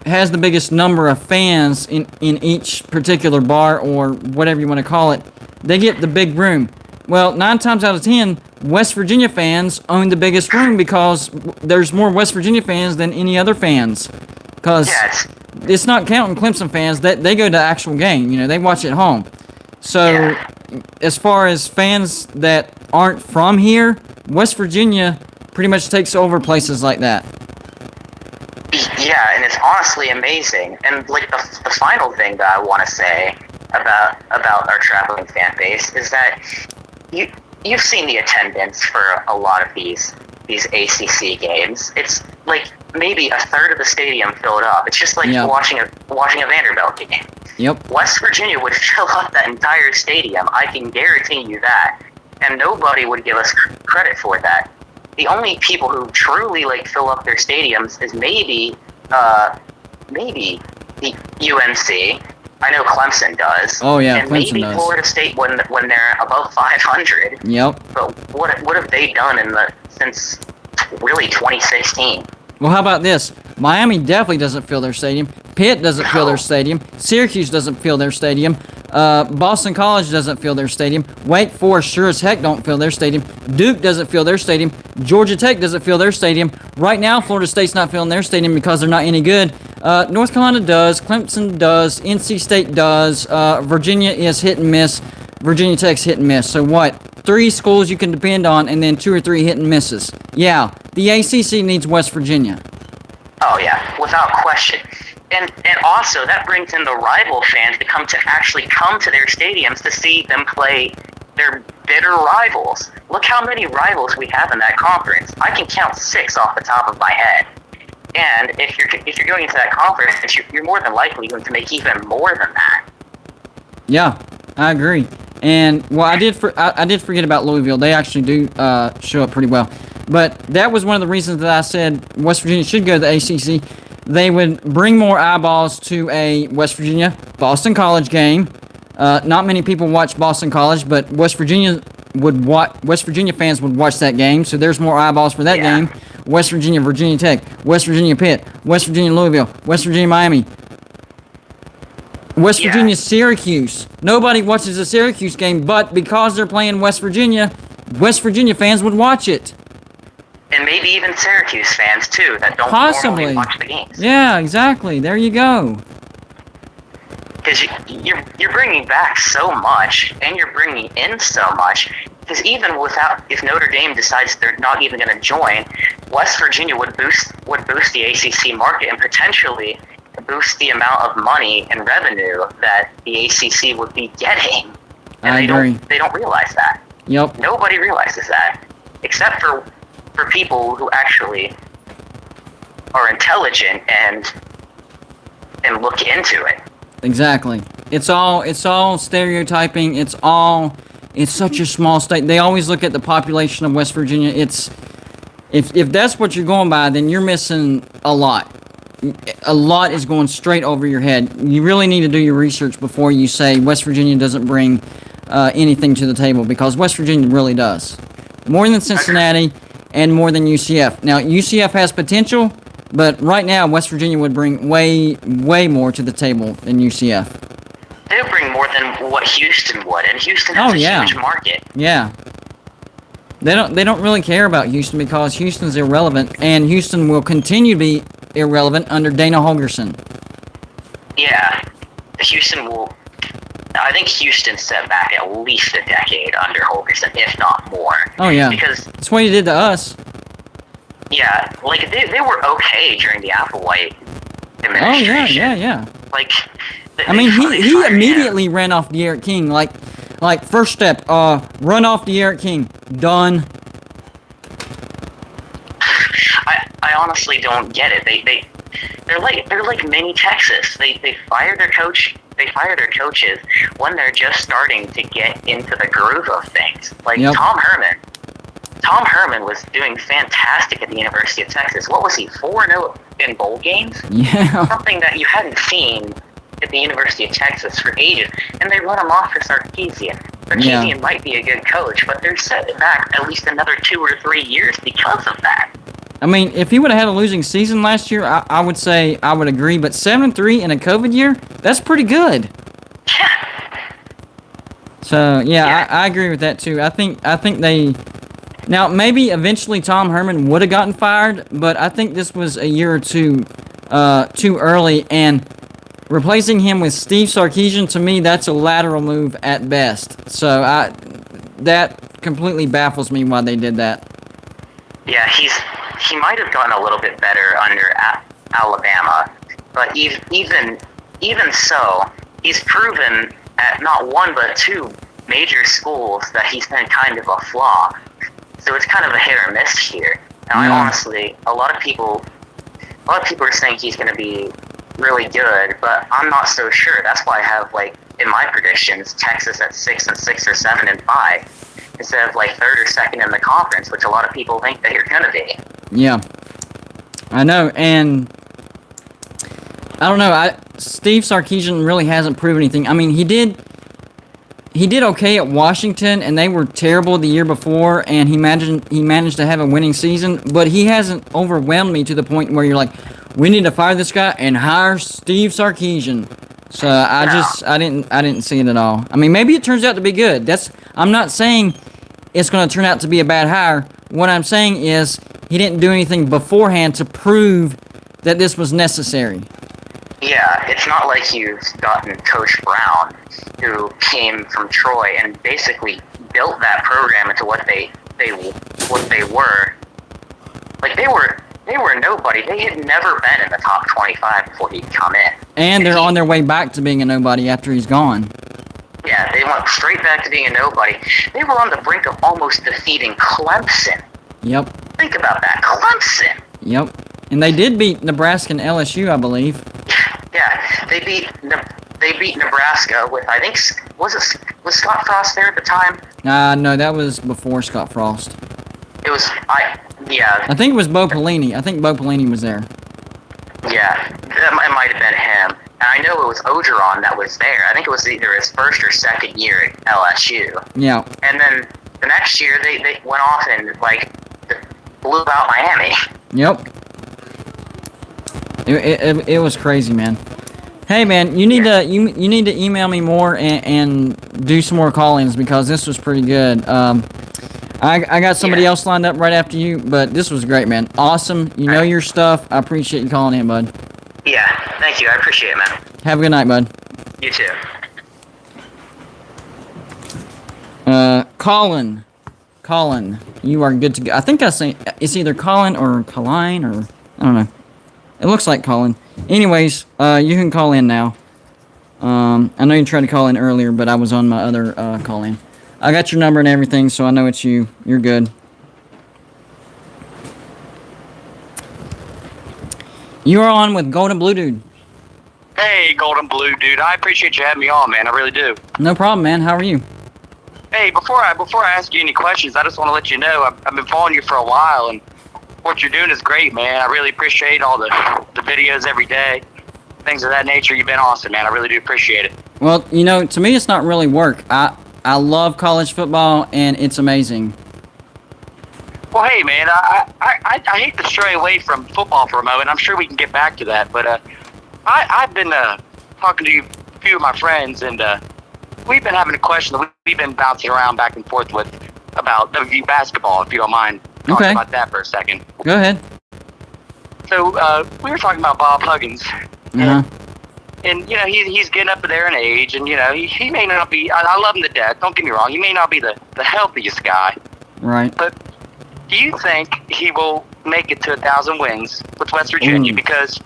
has the biggest number of fans in each particular bar or whatever you want to call it, they get the big room. Well, 9 times out of 10, West Virginia fans own the biggest room because there's more West Virginia fans than any other fans. Because it's not counting Clemson fans, that they go to actual game, you know, they watch at home. So, as far as fans that aren't from here, West Virginia pretty much takes over places like that. Yeah, and it's honestly amazing. And like the final thing that I want to say about our traveling fan base is that you've seen the attendance for a lot of these ACC games. It's like maybe a third of the stadium filled up. It's just like watching a Vanderbilt game. Yep. West Virginia would fill up that entire stadium. I can guarantee you that. And nobody would give us credit for that. The only people who truly like fill up their stadiums is maybe the UNC. I know Clemson does. Oh yeah, and Clemson maybe does. Florida State when they're above 500. Yep. But what have they done since really 2016? Well, how about this? Miami definitely doesn't fill their stadium. Pitt doesn't fill their stadium. Syracuse doesn't fill their stadium. Boston College doesn't fill their stadium. Wake Forest sure as heck don't fill their stadium. Duke doesn't fill their stadium. Georgia Tech doesn't fill their stadium. Right now, Florida State's not filling their stadium because they're not any good. North Carolina does, Clemson does, NC State does, Virginia is hit and miss, Virginia Tech's hit and miss. So what? 3 schools you can depend on, and then 2 or 3 hit and misses. Yeah, the ACC needs West Virginia. Oh yeah, without question. And also that brings in the rival fans to actually come to their stadiums to see them play their bitter rivals. Look how many rivals we have in that conference. I can count 6 off the top of my head. And if you're going into that conference, you're more than likely going to make even more than that. Yeah, I agree. And well, I did forget about Louisville. They actually do show up pretty well. But that was one of the reasons that I said West Virginia should go to the ACC. They would bring more eyeballs to a West Virginia Boston College game. Not many people watch Boston College, but West Virginia fans would watch that game. So there's more eyeballs for that game. West Virginia, Virginia Tech, West Virginia Pitt, West Virginia Louisville, West Virginia Miami, West Virginia Syracuse. Nobody watches a Syracuse game, but because they're playing West Virginia fans would watch it. And maybe even Syracuse fans too that don't normally watch the games. Yeah, exactly. There you go. Because you're bringing back so much, and you're bringing in so much. Because even if Notre Dame decides they're not even going to join, West Virginia would boost the ACC market and potentially boost the amount of money and revenue that the ACC would be getting. And I agree. They don't realize that. Yep. Nobody realizes that, except for people who actually are intelligent and look into it. Exactly. It's all stereotyping. It's such a small state. They always look at the population of West Virginia. If that's what you're going by, then you're missing a lot. A lot is going straight over your head. You really need to do your research before you say West Virginia doesn't bring anything to the table, because West Virginia really does. More than Cincinnati and more than UCF. Now, UCF has potential, but right now West Virginia would bring way more to the table than UCF. They would bring more than what Houston would, and Houston has a huge market. Yeah. They don't really care about Houston because Houston's irrelevant, and Houston will continue to be irrelevant under Dana Holgerson. Yeah, I think Houston set back at least a decade under Holgerson, if not more. Oh yeah, because that's what he did to us. Yeah, like they were okay during the Applewhite administration. Oh yeah. Like, I mean, he immediately ran off De'Aaron King. Like first step, run off De'Aaron King. Done. I honestly don't get it. They're like mini Texas. They fire their coach. They fire their coaches when they're just starting to get into the groove of things. Like Tom Herman. Tom Herman was doing fantastic at the University of Texas. What was he, 4-0 in bowl games? Yeah. Something that you hadn't seen at the University of Texas for ages. And they run him off for Sarkisian. Sarkisian might be a good coach, but they're setting back at least another 2 or 3 years because of that. I mean, if he would have had a losing season last year, I would say I would agree. But 7-3 in a COVID year, that's pretty good. Yeah. So I agree with that too. I think they. Now maybe eventually Tom Herman would have gotten fired, but I think this was a year or two too early, and replacing him with Steve Sarkisian, to me, that's a lateral move at best. So that completely baffles me why they did that. Yeah, he might have gotten a little bit better under Alabama, but even so, he's proven at not one but 2 major schools that he's been kind of a flaw. So it's kind of a hit or miss here. Now, I honestly, a lot of people are saying he's going to be really good, but I'm not so sure. That's why I have, like, in my predictions, Texas at 6-6 or 7-5, instead of like 3rd or 2nd in the conference, which a lot of people think that you're going to be. Yeah, I know, and I don't know. Steve Sarkisian really hasn't proven anything. I mean, he did okay at Washington, and they were terrible the year before, and he managed to have a winning season, but he hasn't overwhelmed me to the point where you're like, we need to fire this guy and hire Steve Sarkisian. So I didn't see it at all. I mean, maybe it turns out to be good. I'm not saying it's going to turn out to be a bad hire. What I'm saying is he didn't do anything beforehand to prove that this was necessary. Yeah, it's not like you've gotten Coach Brown, who came from Troy and basically built that program into what they were. Like they were nobody. They had never been in the top 25 before he'd come in. And they're on their way back to being a nobody after he's gone. Yeah, they went straight back to being a nobody. They were on the brink of almost defeating Clemson. Yep. Think about that, Clemson. Yep. And they did beat Nebraska and LSU, I believe. Yeah, they beat Nebraska with, I think, was Scott Frost there at the time? No, that was before Scott Frost. It was, I think it was Bo Pelini. I think Bo Pelini was there. Yeah, it might have been him. And I know it was Ogeron that was there. I think it was either his first or second year at LSU. Yeah. And then the next year, they went off and, like, blew out Miami. Yep. It was crazy, man. Hey, man, you need to you need to email me more and do some more call-ins because this was pretty good. I got somebody else lined up right after you, but this was great, man. Awesome. You know your stuff. I appreciate you calling in, bud. Yeah, thank you. I appreciate it, man. Have a good night, bud. You too. Colin, you are good to go. I think I say it's either Colin or Colline or I don't know. It looks like Colin. Anyways, you can call in now. I know you tried to call in earlier, but I was on my other call in. I got your number and everything, so I know it's you. You're good. You are on with Golden Blue Dude. Hey, Golden Blue Dude. I appreciate you having me on, man. I really do. No problem, man. How are you? Hey, before I ask you any questions, I just want to let you know I've been following you for a while, and what you're doing is great, man. I really appreciate all the videos every day, things of that nature. You've been awesome, man. I really do appreciate it. Well, you know, to me, it's not really work. I love college football, and it's amazing. Well, hey, man, I hate to stray away from football for a moment. I'm sure we can get back to that, but I've been talking to a few of my friends, and we've been having a question that we've been bouncing around back and forth with about WVU basketball, if you don't mind talking about that for a second. Go ahead. So we were talking about Bob Huggins. Uh-huh. And, you know, he's getting up there in age, and, you know, he may not be, I love him to death, don't get me wrong, he may not be the healthiest guy. Right. But do you think he will make it to 1,000 wins with West Virginia? Because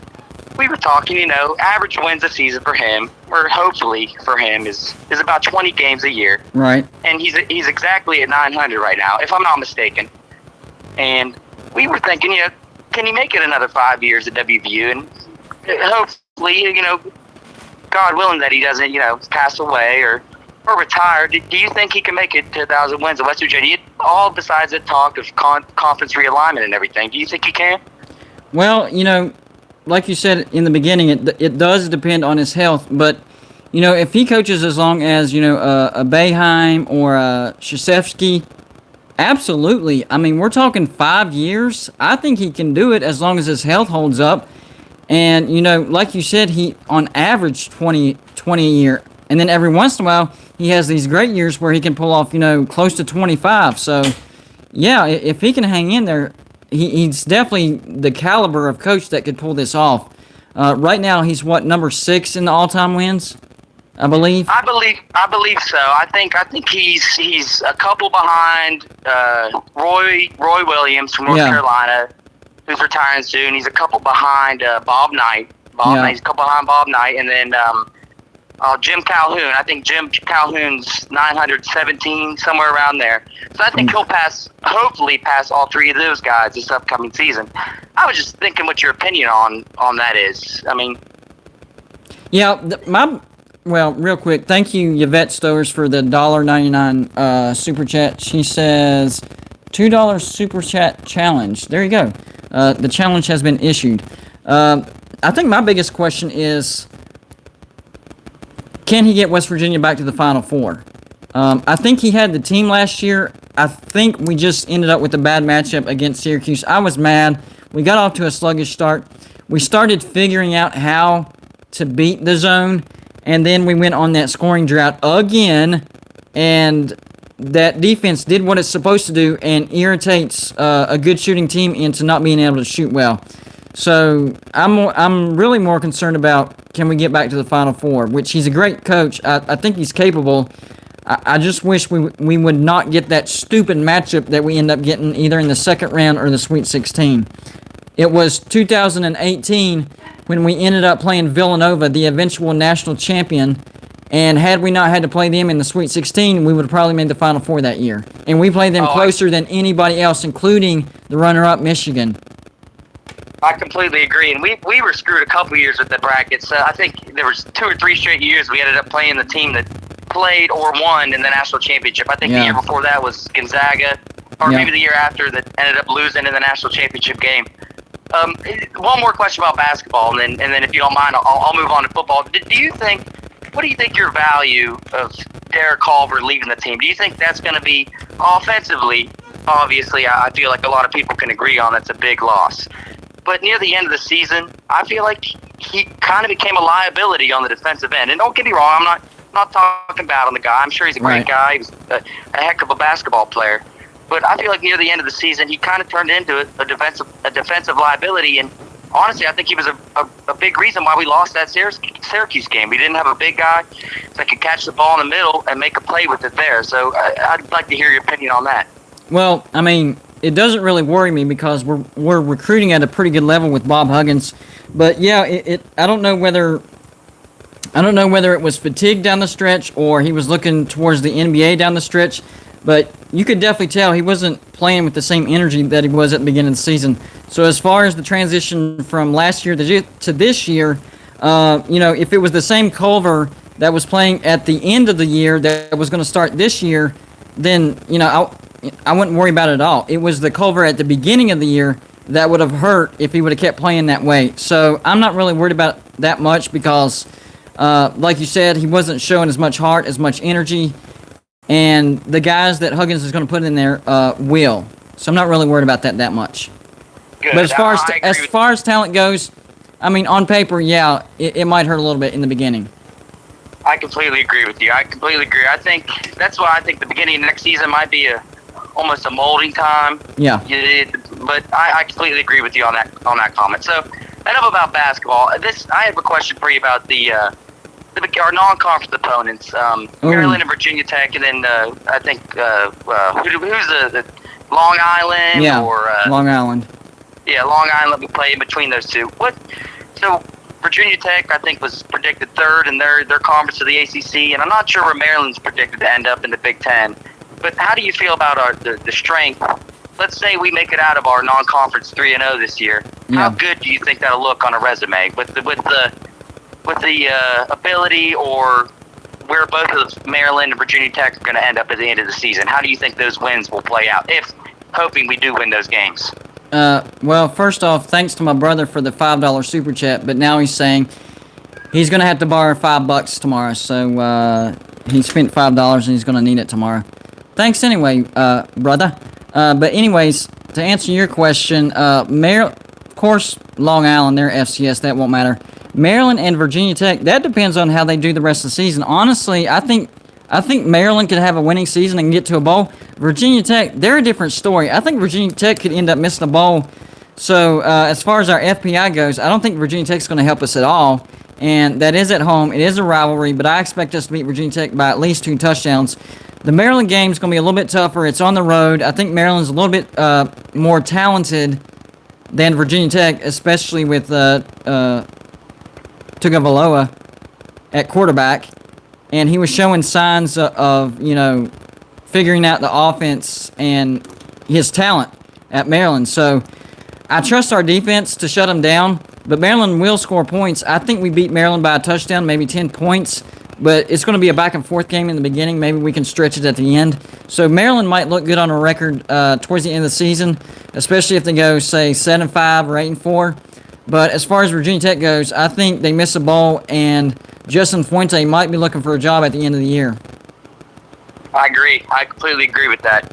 we were talking, you know, average wins a season for him, or hopefully for him, is about 20 games a year. Right. And he's exactly at 900 right now, if I'm not mistaken. And we were thinking, you know, can he make it another 5 years at WVU? And hopefully, you know, God willing that he doesn't, you know, pass away or retire. Do you think he can make it to 1,000 wins at West Virginia? All besides the talk of conference realignment and everything. Do you think he can? Well, you know, like you said in the beginning, it does depend on his health. But, you know, if he coaches as long as, you know, a Boeheim or a Krzyzewski, absolutely. I mean, we're talking 5 years. I think he can do it as long as his health holds up. And, you know, like you said, he on average 20 a year. And then every once in a while, he has these great years where he can pull off, you know, close to 25. So, yeah, if he can hang in there, he's definitely the caliber of coach that could pull this off. Right now, he's what, number 6 in the all-time wins, I believe. I believe so. I think he's a couple behind Roy Williams from North Carolina, who's retiring soon. He's a couple behind Bob Knight. He's a couple behind Bob Knight, and then Jim Calhoun. I think Jim Calhoun's 917, somewhere around there. So I think he'll hopefully pass all 3 of those guys this upcoming season. I was just thinking what your opinion on that is. I mean, yeah, well, real quick, thank you, Yvette Stowers, for the $1.99 super chat. She says, $2 super chat challenge. There you go. The challenge has been issued. I think my biggest question is, can he get West Virginia back to the Final Four? I think he had the team last year. I think we just ended up with a bad matchup against Syracuse. I was mad. We got off to a sluggish start. We started figuring out how to beat the zone, and then we went on that scoring drought again, and that defense did what it's supposed to do and irritates a good shooting team into not being able to shoot well. So I'm really more concerned about can we get back to the Final Four, which he's a great coach. I think he's capable. I just wish we would not get that stupid matchup that we end up getting either in the second round or the Sweet 16. It was 2018 when we ended up playing Villanova, the eventual national champion, and had we not had to play them in the Sweet 16, we would have probably made the Final Four that year. And we played them closer than anybody else, including the runner-up Michigan. I completely agree, and we were screwed a couple years with the brackets. I think there was 2 or 3 straight years we ended up playing the team that played or won in the national championship. I think the year before that was Gonzaga, or maybe the year after that ended up losing in the national championship game. One more question about basketball, and then if you don't mind, I'll move on to football. What do you think your value of Derek Culver leaving the team? Do you think that's going to be offensively? Obviously, I feel like a lot of people can agree on that's a big loss. But near the end of the season, I feel like he kind of became a liability on the defensive end. And don't get me wrong, I'm not talking bad on the guy. I'm sure he's a great guy. He was a heck of a basketball player. But I feel like near the end of the season, he kind of turned into a defensive liability. And honestly, I think he was a big reason why we lost that Syracuse game. We didn't have a big guy that could catch the ball in the middle and make a play with it there. So I'd like to hear your opinion on that. Well, I mean, it doesn't really worry me because we're recruiting at a pretty good level with Bob Huggins. But yeah, I don't know whether it was fatigue down the stretch or he was looking towards the NBA down the stretch. But you could definitely tell he wasn't playing with the same energy that he was at the beginning of the season. So as far as the transition from last year to this year, if it was the same Culver that was playing at the end of the year that was going to start this year, then, I wouldn't worry about it at all. It was the Culver at the beginning of the year that would have hurt if he would have kept playing that way. So I'm not really worried about that much because, like you said, he wasn't showing as much heart, as much energy. And the guys that Huggins is going to put in there will. So I'm not really worried about that much. Good. But as far as talent goes, I mean, on paper, yeah, it might hurt a little bit in the beginning. I completely agree with you. I completely agree. I think that's why I think the beginning of next season might be almost a molding time. Yeah. But I completely agree with you on that comment. So enough about basketball. I have a question for you about our non-conference opponents, Maryland and Virginia Tech, and then I think who's the Long Island? Yeah, Long Island. Yeah, Long Island. We play in between those two. So Virginia Tech, I think, was predicted third in their conference of the ACC, and I'm not sure where Maryland's predicted to end up in the Big Ten. But how do you feel about the strength? Let's say we make it out of our non-conference 3-0 this year. Yeah. How good do you think that'll look on a resume with the ability, or where both of Maryland and Virginia Tech are going to end up at the end of the season? How do you think those wins will play out, if hoping we do win those games? Well, first off, thanks to my brother for the $5 super chat, but now he's saying he's going to have to borrow $5 tomorrow, so he spent $5 and he's going to need it tomorrow. Thanks anyway, brother. But anyways, to answer your question, of course, Long Island, they're FCS, that won't matter. Maryland and Virginia Tech, that depends on how they do the rest of the season. Honestly, I think Maryland could have a winning season and get to a bowl. Virginia Tech, they're a different story. I think Virginia Tech could end up missing a bowl. So as far as our FPI goes, I don't think Virginia Tech's going to help us at all. And that is at home. It is a rivalry, but I expect us to beat Virginia Tech by at least 2 touchdowns. The Maryland game is going to be a little bit tougher. It's on the road. I think Maryland's a little bit more talented than Virginia Tech, especially with Tagovailoa at quarterback. And he was showing signs of, figuring out the offense and his talent at Maryland. So I trust our defense to shut them down, but Maryland will score points. I think we beat Maryland by a touchdown, maybe 10 points. But it's going to be a back-and-forth game in the beginning. Maybe we can stretch it at the end. So Maryland might look good on a record towards the end of the season, especially if they go, say, 7-5 or 8-4. But as far as Virginia Tech goes, I think they miss a bowl, and Justin Fuente might be looking for a job at the end of the year. I agree. I completely agree with that.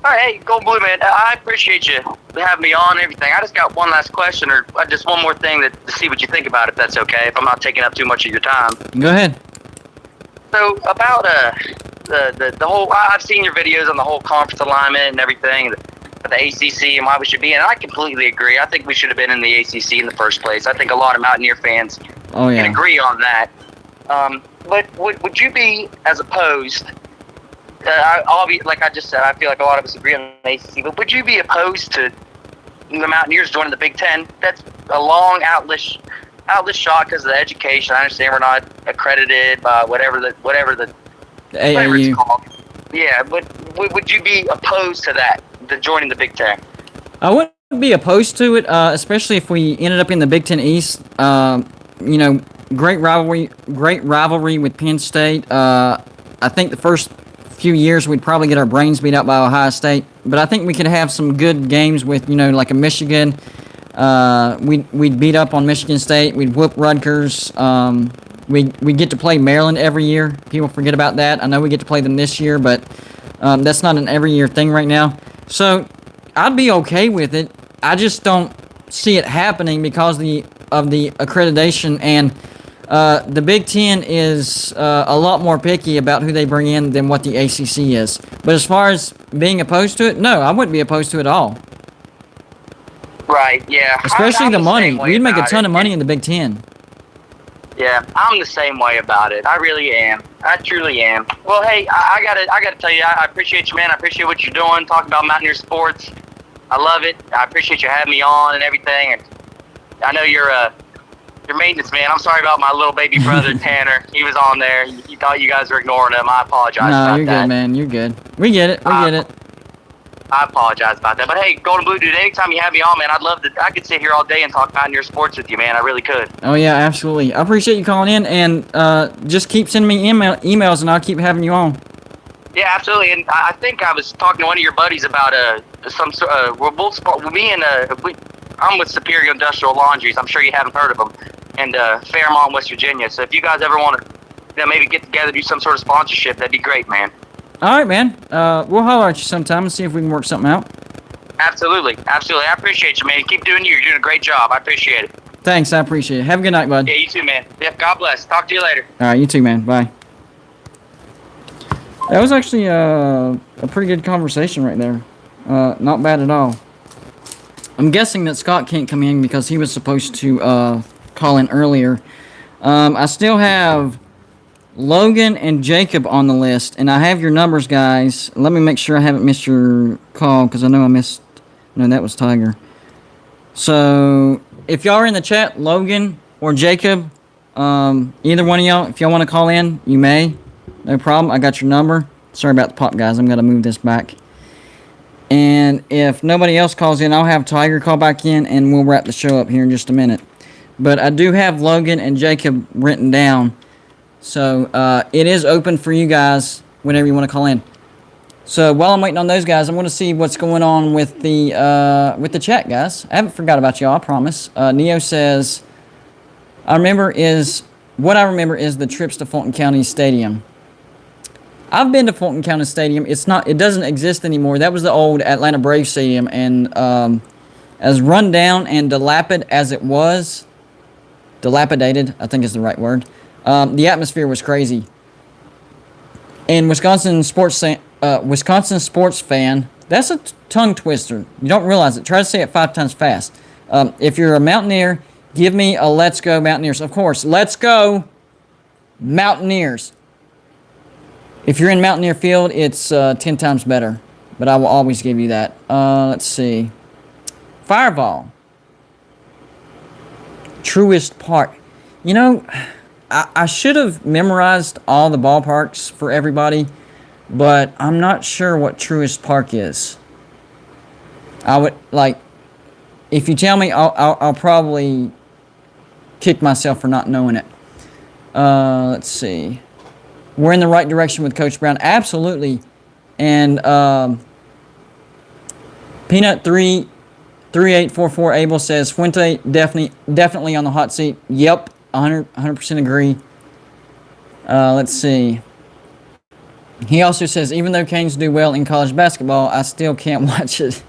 All right, hey, Gold Blue Man, I appreciate you having me on and everything. I just got one last question, or just one more thing to see what you think about, if that's okay, if I'm not taking up too much of your time. Go ahead. So about the whole, I've seen your videos on the whole conference alignment and everything. the ACC and why we should be in. And I completely agree. I think we should have been in the ACC in the first place. I think a lot of Mountaineer fans can agree on that. But would you be as opposed? I'll be like I just said. I feel like a lot of us agree on the ACC. But would you be opposed to the Mountaineers joining the Big Ten? That's a long outlet shot because of the education. I understand we're not accredited by whatever the AAU. it's called. Yeah, but would you be opposed to that, to joining the Big Ten? I wouldn't be opposed to it, especially if we ended up in the Big Ten East. Great rivalry with Penn State. I think the first few years we'd probably get our brains beat out by Ohio State, but I think we could have some good games with, like a Michigan. We'd beat up on Michigan State. We'd whoop Rutgers. We get to play Maryland every year. People forget about that. I know we get to play them this year, but that's not an every year thing right now. So I'd be okay with it. I just don't see it happening because of the accreditation, and the Big Ten is a lot more picky about who they bring in than what the ACC is. But as far as being opposed to it, no, I wouldn't be opposed to it at all. Right, yeah. Especially I'm the money. we'd make a ton of money in the Big Ten. Yeah, I'm the same way about it. I really am. I truly am. Well, hey, I gotta tell you, I appreciate you, man. I appreciate what you're doing, talking about Mountaineer sports. I love it. I appreciate you having me on and everything. And I know you're maintenance man. I'm sorry about my little baby brother Tanner. He was on there. He thought you guys were ignoring him. I apologize. No, you're good, man. You're good. We get it. We get it. I apologize about that. But hey, Golden Blue Dude, anytime you have me on, man, I could sit here all day and talk Mountaineer sports with you, man. I really could. Oh yeah, absolutely. I appreciate you calling in, and just keep sending me emails, and I'll keep having you on. Yeah, absolutely. And I think I was talking to one of your buddies about I'm with Superior Industrial Laundries. I'm sure you haven't heard of them, and Fairmont, West Virginia. So if you guys ever want to, maybe get together, do some sort of sponsorship, that'd be great, man. All right, man. We'll holler at you sometime and see if we can work something out. Absolutely. I appreciate you, man. Keep doing you. You're doing a great job. I appreciate it. Thanks. I appreciate it. Have a good night, bud. Yeah, you too, man. Yeah, God bless. Talk to you later. All right, you too, man. Bye. That was actually a pretty good conversation right there. Not bad at all. I'm guessing that Scott can't come in because he was supposed to call in earlier. I still have Logan and Jacob on the list, and I have your numbers, guys. Let me make sure I haven't missed your call, because I know I missed... No, that was Tiger. So, if y'all are in the chat, Logan or Jacob, either one of y'all, if y'all want to call in, you may. No problem. I got your number. Sorry about the pop, guys. I'm going to move this back. And if nobody else calls in, I'll have Tiger call back in, and we'll wrap the show up here in just a minute. But I do have Logan and Jacob written down. So, it is open for you guys whenever you want to call in. So, while I'm waiting on those guys, I'm going to see what's going on with the chat, guys. I haven't forgot about y'all, I promise. Neo says, what I remember is the trips to Fulton County Stadium. I've been to Fulton County Stadium. It doesn't exist anymore. That was the old Atlanta Braves Stadium, and as run down and dilapidated as it was, dilapidated, I think is the right word. The atmosphere was crazy. And Wisconsin sports fan, that's a tongue twister. You don't realize it. Try to say it 5 times fast. If you're a Mountaineer, give me a let's go Mountaineers. Of course, let's go Mountaineers. If you're in Mountaineer Field, it's 10 times better. But I will always give you that. Let's see. Fireball. Truist Park. You know, I should have memorized all the ballparks for everybody, but I'm not sure what Truist Park is. I would, if you tell me, I'll probably kick myself for not knowing it. Let's see. We're in the right direction with Coach Brown. Absolutely. And Peanut 3844 Abel says, Fuente definitely on the hot seat. Yep. 100% agree. Let's see. He also says, even though Canes do well in college basketball, I still can't watch it.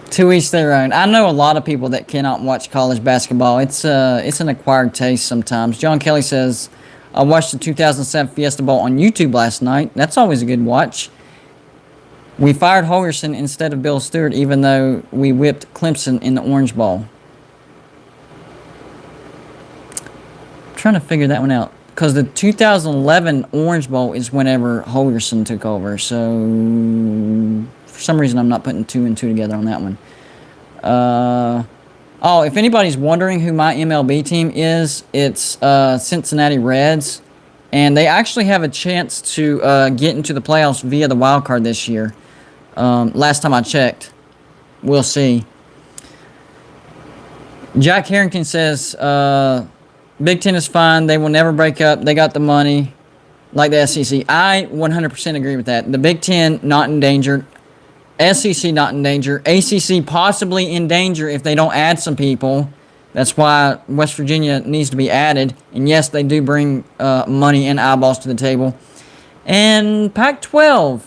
To each their own. I know a lot of people that cannot watch college basketball. It's an acquired taste sometimes. John Kelly says, I watched the 2007 Fiesta Bowl on YouTube last night. That's always a good watch. We fired Holgerson instead of Bill Stewart, even though we whipped Clemson in the Orange Bowl. I'm trying to figure that one out. Because the 2011 Orange Bowl is whenever Holgerson took over. So, for some reason, I'm not putting 2 and 2 together on that one. Oh, if anybody's wondering who my MLB team is, it's Cincinnati Reds. And they actually have a chance to get into the playoffs via the wild card this year. Last time I checked. We'll see. Jack Harrington says... Big Ten is fine. They will never break up. They got the money, like the SEC. I 100% agree with that. The Big Ten, not in danger. SEC, not in danger. ACC, possibly in danger if they don't add some people. That's why West Virginia needs to be added. And yes, they do bring money and eyeballs to the table. And Pac-12,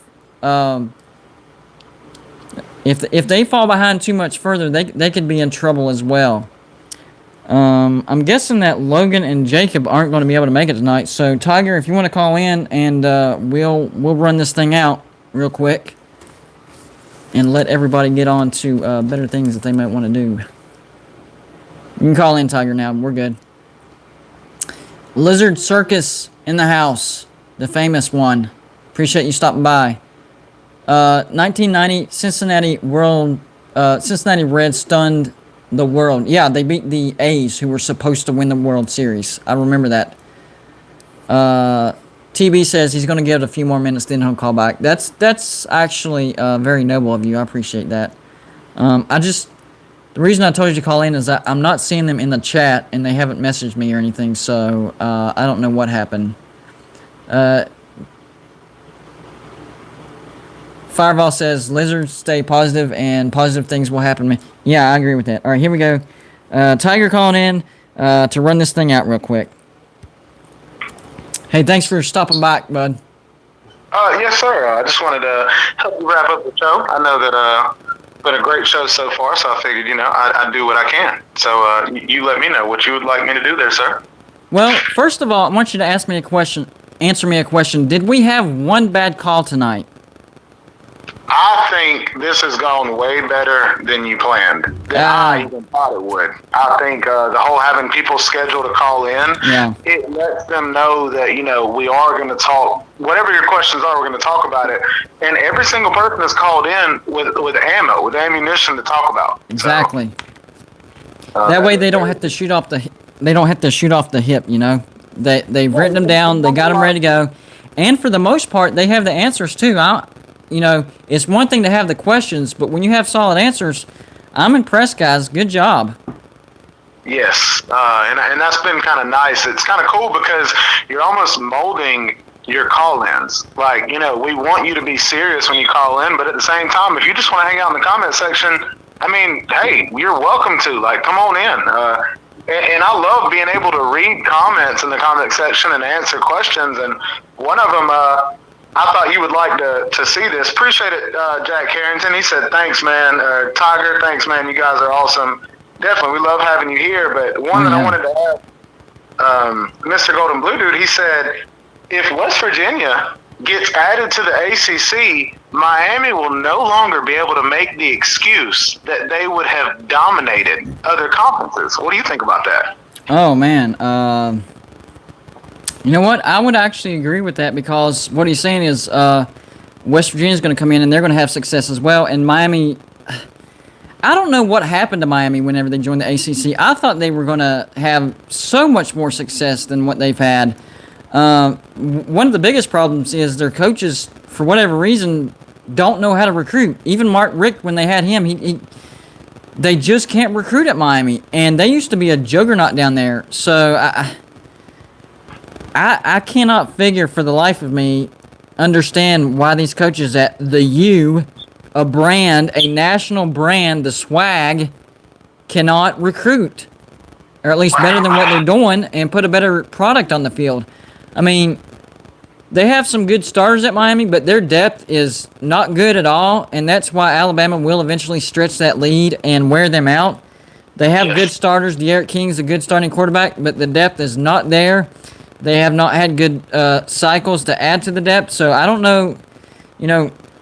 if they fall behind too much further, they could be in trouble as well. I'm guessing that Logan and Jacob aren't going to be able to make it tonight. So, Tiger, if you want to call in, and we'll run this thing out real quick and let everybody get on to better things that they might want to do. You can call in, Tiger, now. We're good. Lizard Circus in the house, the famous one. Appreciate you stopping by. 1990 Cincinnati Reds stunned the world. Yeah, they beat the A's, who were supposed to win the World Series. I remember that. TB says he's going to give it a few more minutes, then he'll call back. That's actually very noble of you. I appreciate that. The reason I told you to call in is that I'm not seeing them in the chat, and they haven't messaged me or anything, so I don't know what happened. Fireball says, lizards stay positive and positive things will happen to me. Yeah, I agree with that. All right, here we go. Tiger calling in to run this thing out real quick. Hey, thanks for stopping by, bud. Yes, sir. I just wanted to help you wrap up the show. I know that it's been a great show so far, so I figured, I'd do what I can. So you let me know what you would like me to do there, sir. Well, first of all, I want you to answer me a question. Did we have one bad call tonight? I think this has gone way better than you planned, than I even thought it would. I think the whole having people scheduled to call in, it lets them know that, we are going to talk, whatever your questions are, we're going to talk about it. And every single person is called in with ammunition to talk about. Exactly. So, that way they don't have to shoot off the hip, They've written them down, they got them ready to go. And for the most part, they have the answers too. It's one thing to have the questions, but when you have solid answers, I'm impressed, guys. Good job. Yes, and that's been kind of nice. It's kind of cool because you're almost molding your call-ins. Like, we want you to be serious when you call in, but at the same time, if you just want to hang out in the comment section, hey, you're welcome to. Like, come on in. And I love being able to read comments in the comment section and answer questions. And one of them, I thought you would like to see this. Appreciate it, Jack Harrington. He said, thanks, man. Tiger, thanks, man. You guys are awesome. Definitely, we love having you here. But one that I wanted to add, Mr. Golden Blue Dude, he said, if West Virginia gets added to the ACC, Miami will no longer be able to make the excuse that they would have dominated other conferences. What do you think about that? Oh, man. You know what? I would actually agree with that because what he's saying is West Virginia's going to come in and they're going to have success as well. And Miami, I don't know what happened to Miami whenever they joined the ACC. I thought they were going to have so much more success than what they've had. One of the biggest problems is their coaches, for whatever reason, don't know how to recruit. Even Mark Richt, when they had him, they just can't recruit at Miami. And they used to be a juggernaut down there. So I cannot figure for the life of me understand why these coaches at the U, a brand, a national brand, the swag, cannot recruit. Or at least better than what they're doing and put a better product on the field. They have some good starters at Miami, but their depth is not good at all, and that's why Alabama will eventually stretch that lead and wear them out. They have good starters. De'Aaron King's a good starting quarterback, but the depth is not there. They have not had good cycles to add to the depth, so I don't know.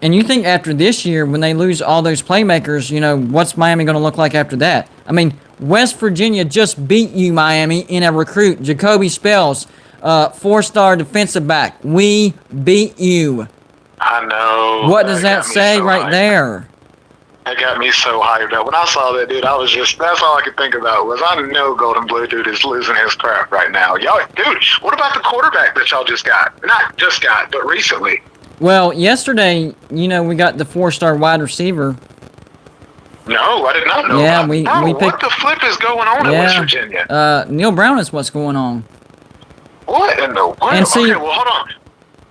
And you think after this year, when they lose all those playmakers, what's Miami going to look like after that? I mean, West Virginia just beat you, Miami, in a recruit. Jacoby Spells, 4-star defensive back. We beat you. I know. What does that say right there? That got me so hyped up. When I saw that, dude, that's all I could think about was I know Golden Blue Dude is losing his crap right now. Y'all, dude, what about the quarterback that y'all just got? Not just got, but recently. Well, yesterday, we got the 4-star wide receiver. No, I did not know. Yeah, that. we picked. What the flip is going on in West Virginia? Neil Brown is what's going on. What in the world? And see, okay, well, hold on.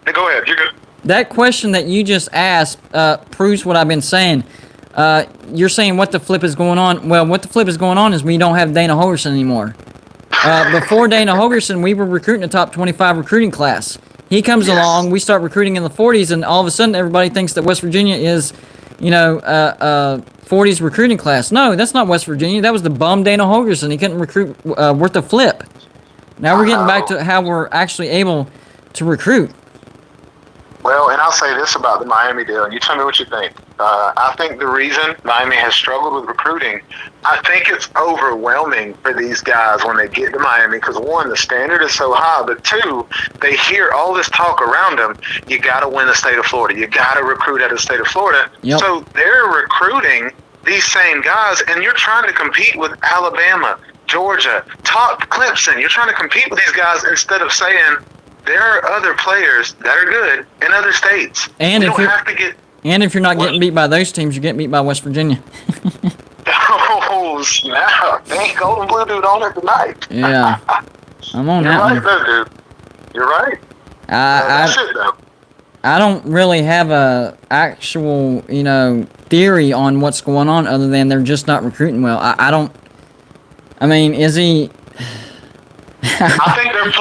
Hey, go ahead. You're good. That question that you just asked proves what I've been saying. You're saying what the flip is going on. Well, what the flip is going on is we don't have Dana Holgerson anymore. Before Dana Holgerson, we were recruiting a top 25 recruiting class. He comes along, we start recruiting in the 40s, and all of a sudden everybody thinks that West Virginia is, 40s recruiting class. No, that's not West Virginia. That was the bum Dana Holgerson. He couldn't recruit worth a flip. Now we're getting back to how we're actually able to recruit. Well, and I'll say this about the Miami deal, and you tell me what you think. I think the reason Miami has struggled with recruiting, I think it's overwhelming for these guys when they get to Miami because, one, the standard is so high, but two, they hear all this talk around them. You got to win the state of Florida. You got to recruit out of the state of Florida. Yep. So they're recruiting these same guys, and you're trying to compete with Alabama, Georgia, top Clemson. You're trying to compete with these guys instead of saying, there are other players that are good in other states. And if you're not getting beat by those teams, you're getting beat by West Virginia. Oh, snap. Dang, Golden Blue Dude on it tonight. Yeah. I'm on that one. You're right, though, dude. You're right. That's it, though. I don't really have a actual, theory on what's going on other than they're just not recruiting well. Is he... I think they're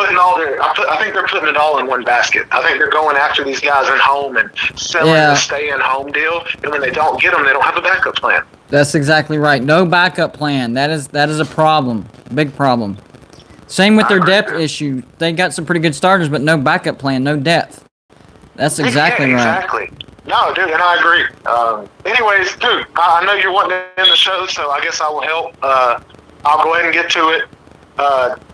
putting it all in one basket. I think they're going after these guys at home and selling the stay-in-home deal. And when they don't get them, they don't have a backup plan. That's exactly right. No backup plan. That is a problem. Big problem. Same with their depth issue. They got some pretty good starters, but no backup plan, no depth. That's exactly right. Exactly. No, dude, and I agree. Anyways, dude, I know you're wanting to end the show, so I guess I will help. I'll go ahead and get to it.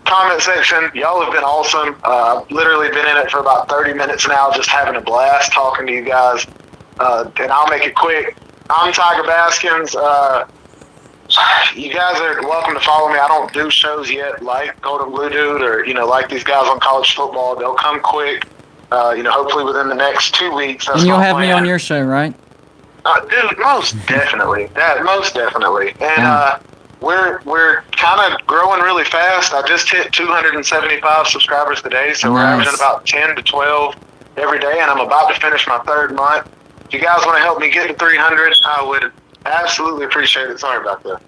Comment section, y'all have been awesome. I've literally been in it for about 30 minutes now, just having a blast talking to you guys. And I'll make it quick. I'm Tiger Baskins. You guys are welcome to follow me. I don't do shows yet like Golden Blue Dude or, like these guys on college football. They'll come quick, hopefully within the next 2 weeks. And you'll have me on your show, right? Dude, most definitely. Most definitely. And, We're kind of growing really fast. I just hit 275 subscribers today, so we're averaging about 10 to 12 every day, and I'm about to finish my 3rd month. If you guys want to help me get to 300, I would absolutely appreciate it. Sorry about the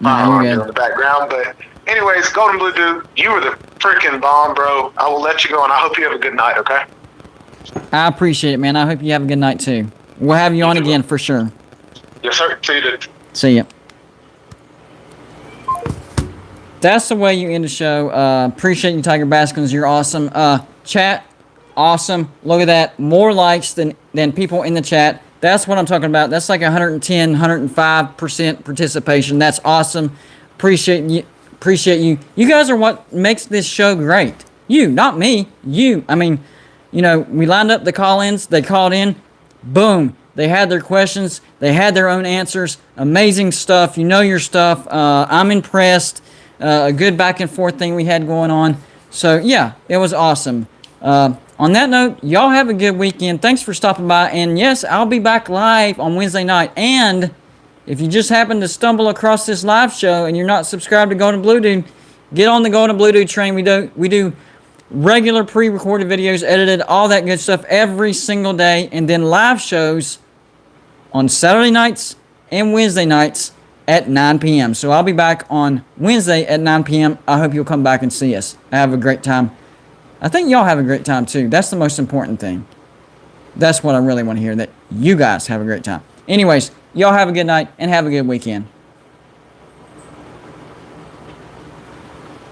fire in the background, but anyways, Golden Blue Dude, you were the freaking bomb, bro. I will let you go, and I hope you have a good night, okay? I appreciate it, man. I hope you have a good night, too. We'll have you on again for sure. Yes, sir. See you, dude. See ya. That's the way you end the show. Appreciate you, Tiger Baskins. You're awesome. Chat, awesome. Look at that. More likes than people in the chat. That's what I'm talking about. That's like 110, 105% participation. That's awesome. Appreciate you. You guys are what makes this show great. You, not me. You. We lined up the call-ins. They called in. Boom. They had their questions. They had their own answers. Amazing stuff. You know your stuff. I'm impressed. A good back and forth thing we had going on. So, yeah, it was awesome. On that note, y'all have a good weekend. Thanks for stopping by. And, yes, I'll be back live on Wednesday night. And if you just happen to stumble across this live show and you're not subscribed to Golden Blue Dude, get on the Golden Blue Dude train. We do regular pre-recorded videos, edited, all that good stuff every single day. And then live shows on Saturday nights and Wednesday nights at 9 p.m. So I'll be back on Wednesday at 9 p.m. I hope you'll come back and see us. Have a great time. I think y'all have a great time too. That's the most important thing. That's what I really want to hear, that you guys have a great time. Anyways, y'all have a good night and have a good weekend.